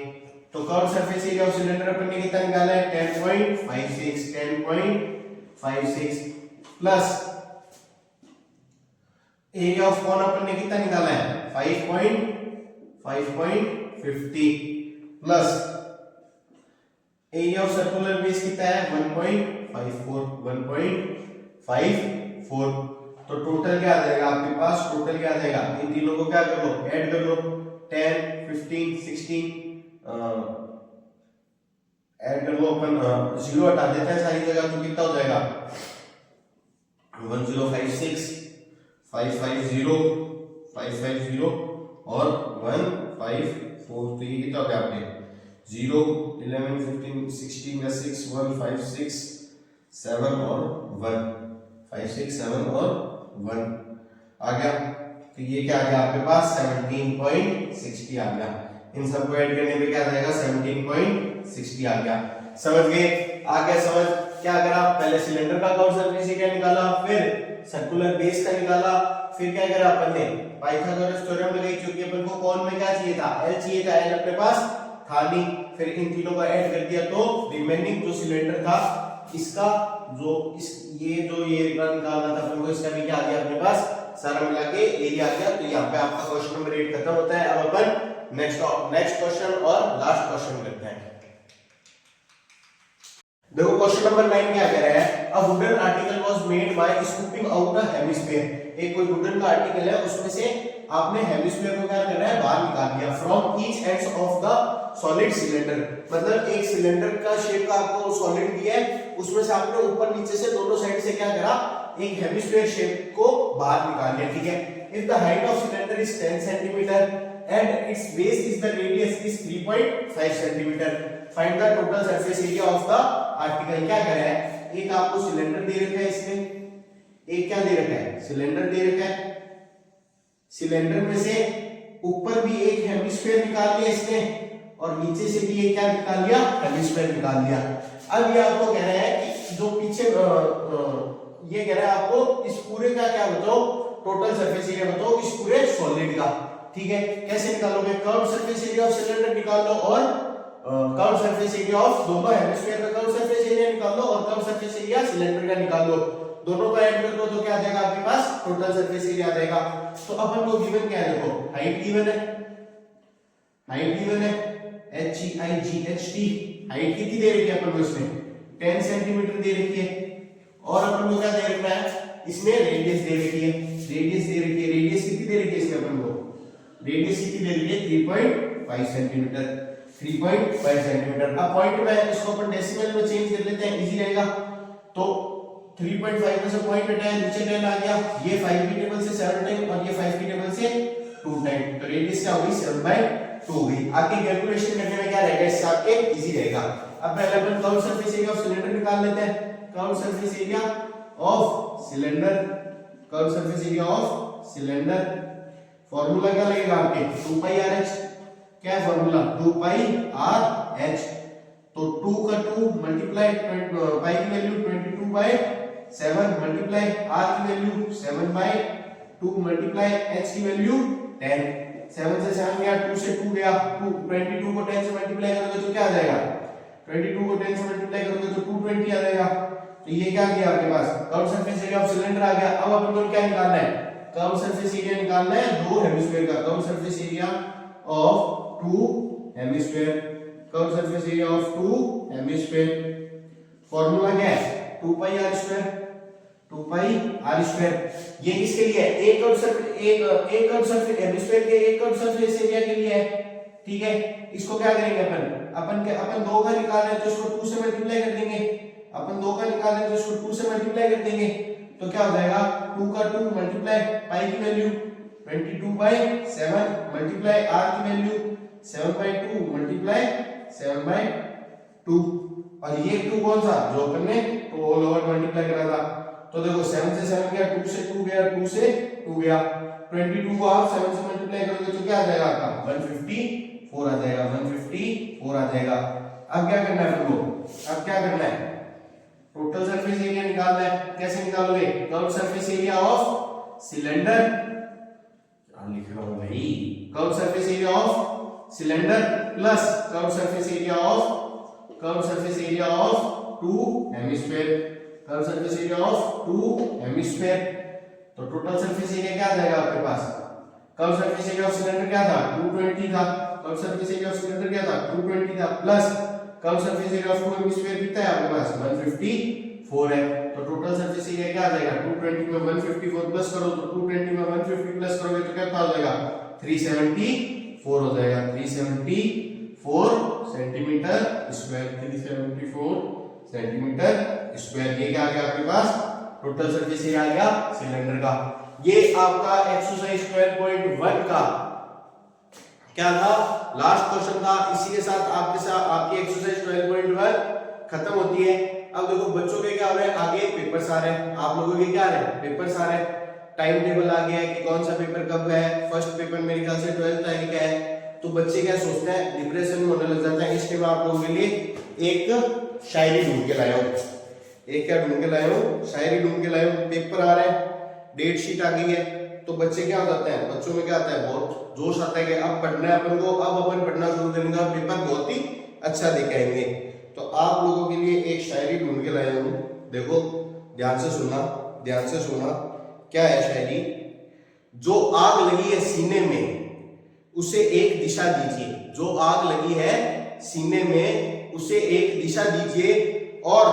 तो curve surface area of cylinder अपन ने कितना निकाला है 10.56 प्लस एरिया ऑफ कोन अपन ने कितना निकाला है 5.50 plus area of circular base कितना है 1.54। तो टोटल क्या आ जाएगा आपके पास, टोटल क्या आ जाएगा, इन तीनों को क्या कर लो ऐड कर लो, 10 15 16 ऐड कर लो अपन, 0 हटा देते हैं सारी जगह तो कितना हो जाएगा 1056 550 550 और 154। तो ये कितना हो गया आपने 0 11 15 16 या 6 1 5 6 7 और 1 5 6 7 और 1 आ गया। तो ये क्या आ गया आपके पास 17.60 आ गया। इन सबको ऐड करने पे क्या आ जाएगा 17.60 आ गया। समझ गए? आ गया समझ? क्या करा, पहले सिलेंडर का कर्व सरफेस एरिया निकाला, फिर सर्कुलर बेस का निकाला, फिर क्या करा अपन ने पाइथागोरस थ्योरम लगाई, क्योंकि अपन को कौन में क्या चाहिए था, एल चाहिए था, एल अपने पास था नहीं। फिर इन तीनों को ऐड कर दिया तो रिमेनिंग जो सिलेंडर था इसका जो इस ये निकालना था अपन को, इसका भी क्या आ गया अपने पास सारा मिला के एरिया आ गया। तो यहाँ पे आपका क्वेश्चन नंबर 8 खत्म होता है। अब अपन नेक्स्ट क्वेश्चन और लास्ट क्वेश्चन करते हैं। देखो क्वेश्चन नंबर 9 क्या कह रहा है, a wooden article was made by scooping out a hemisphere. एक कोई वुडन का आर्टिकल है, उसमें से आपने हेमिस्फीयर को क्या कर रहा है बाहर निकाल दिया from each ends of the solid cylinder. मतलब एक सिलेंडर का शेप का आपको सॉलिड दिया है, उसमें से आपने ऊपर नीचे से दोनों साइड से क्या करा, एक हेमिस्फीयर शेप को बाहर निकाल लिया। ठीक है, if the height of cylinder is 10 centimetre and its base is the radius is 3.5 cm, find the total surface area of the article। क्या कह रहा है, एक आपको सिलेंडर दे रखा है, इसमें एक क्या दे रखा है, सिलेंडर दे रखा है। सिलेंडर में से ऊपर भी एक हेमिस्फीयर निकाल लिया इसने, और नीचे से भी एक क्या निकाल लिया, हेमिस्फीयर निकाल लिया। अब ये आपको कह रहा है कि जो पीछे ये कह रहा है आपको इस पूरे का क्या बताओ, टोटल सरफेस एरिया बताओ इस पूरे सॉलिड का। ठीक है, कैसे निकालोगे, curve surface area of cylinder निकाल लो और कर्व सरफेस एरिया ऑफ दोनों हेमिस्फीयर का कर्व सरफेस एरिया निकाल लो और कर्व सरफेस एरिया सिलेंडर का निकाल लो। दोनों का ऐड कर दो तो क्या आ जाएगा आपके पास, टोटल सरफेस एरिया आ जाएगा। तो अपन को गिवन क्या है, देखो हाइट गिवन है, हाइट गिवन है HEIGHT, हाइट कितनी दे रखी है अपन को, इसमें 10 सेंटीमीटर दे रखी है, और अपन को क्या दे रखा है, इसमें रेडियस दे रखी है, रेडियस दे रखी है, रेडियस कितनी दे रखी है इसमें अपन को, रेडियस कितनी दे रही है 3.5 सेंटीमीटर, 3.5 सेंटीमीटर। अब पॉइंट में इसको अपन डेसिमल में चेंज कर लेते हैं, इजी रहेगा। तो 3.5 में से पॉइंट हटाया, नीचे 10 आ गया, ये 5 की टेबल से 7 टाइम और ये 5 की टेबल से 2 टाइम, तो रेडियस क्या होगी 7/2 होगी। आगे कैलकुलेशन करने में क्या रहेगा, इससे आपके इजी रहेगा। अब पहले अपन curve surface area of cylinder निकाल लेते हैं। Curve surface area of cylinder, curve surface area of cylinder, formula क्या लगेगा आपके 2πRh। क्या है फॉर्मूला, 2πRh। तो 2 का 2 मल्टीप्लाई पाई की वैल्यू 22/7 मल्टीप्लाई r की वैल्यू 7/2 मल्टीप्लाई h की वैल्यू 10। 7 से 7 गया, 2 से 2 गया, 22 को 10 से मल्टीप्लाई करोगे तो क्या आ जाएगा, 22 को 10 से मल्टीप्लाई करोगे तो 220 आ जाएगा। तो ये क्या किया आपके पास, curve surface area of cylinder आ गया। अब अपन को क्या निकालना है, कर्व सरफेस एरिया निकालना है दो हेमिस्फीयर का, curve surface area of 2 hemisphere, curve surface area of 2 hemisphere. Formula क्या है 2πr², 2πr²। ये किसके लिए है, एक कर्व सरफेस हेमिस्फीयर के एक कर्व सरफेस एरिया के लिए है। ठीक है, इसको क्या करेंगे अपन 2 का निकाल रहे हैं तो इसको 2 से मल्टीप्लाई कर देंगे, अपन 2 का निकाल रहे हैं तो इसको 2 से मल्टीप्लाई कर देंगे, तो क्या हो जाएगा 2 का 2 मल्टीप्लाई पाई की वैल्यू 22/7 मल्टीप्लाई r की वैल्यू 7/2 मल्टीप्लाई 7/2। और ये 2 कौन सा, जो अपन ने तो ऑल ओवर मल्टीप्लाई करा था। तो देखो 7 से 7 गया, 2 से 2 गया, 2 से 2 गया, 22 को आप 7 से मल्टीप्लाई करोगे तो क्या आ जाएगा आपका 154 आ जाएगा, 154 आ जाएगा। अब क्या करना है अपन को, अब क्या करना है, टोटल सरफेस एरिया निकालना है। कैसे निकालोगे, curve surface area of cylinder, लिख रहा हूं भाई, curve surface area of cylinder plus curve surface area of 2 hemisphere, curve surface area of 2 hemisphere. तो टोटल सरफेस एरिया क्या आ जाएगा आपके पास, curve surface area of cylinder क्या था 220 था, curve surface area of cylinder क्या था 220 था, plus curve surface area of 2 hemisphere कितना है आपके पास 154 है। तो टोटल सरफेस एरिया क्या आ जाएगा 220 में 154 प्लस करो तो 220 में 150 प्लस करोगे तो क्या हो जाएगा 374 हो जाएगा, 374 सेंटीमीटर स्क्वायर, 374 सेंटीमीटर स्क्वायर। ये क्या आ गया आपके पास टोटल सरफेस एरिया आ गया सिलेंडर का। ये आपका एक्सरसाइज 12.1 का क्या था, लास्ट क्वेश्चन था। इसी के साथ आपकी एक्सरसाइज 12.1 खत्म होती है। अब देखो बच्चों के क्या हो रहा है, आगे पेपर्स आ रहे हैं, आप लोगों के क्या आ रहे हैं, पेपर्स आ रहे हैं। टाइम टेबल आ गया है कि कौन सा पेपर कब है। फर्स्ट पेपर मेरे ख्याल से 12 तारीख का है। तो बच्चे क्या सोचते हैं, डिप्रेशन में होने लग जाते हैं। इसलिए मैं आप लोगों के लिए एक शायरी ढूंढ के लाया हूँ। एक क्या ढूंढ के लाया हूँ, शायरी ढूंढ के लाया हूँ। पेपर आ रहे हैं, डेट शीट आ गई है, तो बच्चे क्या हो जाते हैं, बच्चों में क्या आता है, बहुत जोश आता है कि अब पढ़ना है अपन को, अब अपन पढ़ना शुरू करेंगे, पेपर बहुत ही अच्छा देके आएंगे। तो आप लोगों के लिए एक शायरी ढूंढ के लाया हूँ, देखो ध्यान से सुनना, ध्यान से सुनना। क्या है शायरी, जो आग लगी है सीने में उसे एक दिशा दीजिए, जो आग लगी है सीने में उसे एक दिशा दीजिए, और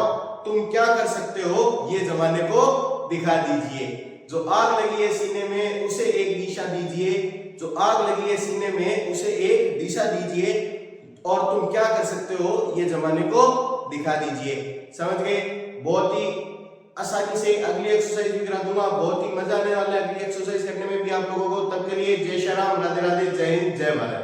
तुम क्या कर सकते हो ये जमाने को दिखा दीजिए। जो आग लगी है सीने में उसे एक दिशा दीजिए, जो आग लगी है सीने में उसे एक दिशा दीजिए, और तुम क्या कर सकते हो ये जमाने को दिखा दीजिए। समझ गए? बहुत ही आसानी से अगली एक्सरसाइज भी करा दूंगा, बहुत ही मजा आने वाला है अगली एक्सरसाइज करने में भी आप लोगों को। तब के लिए जय श्री राम, राधे राधे, जय हिंद, जय भारत।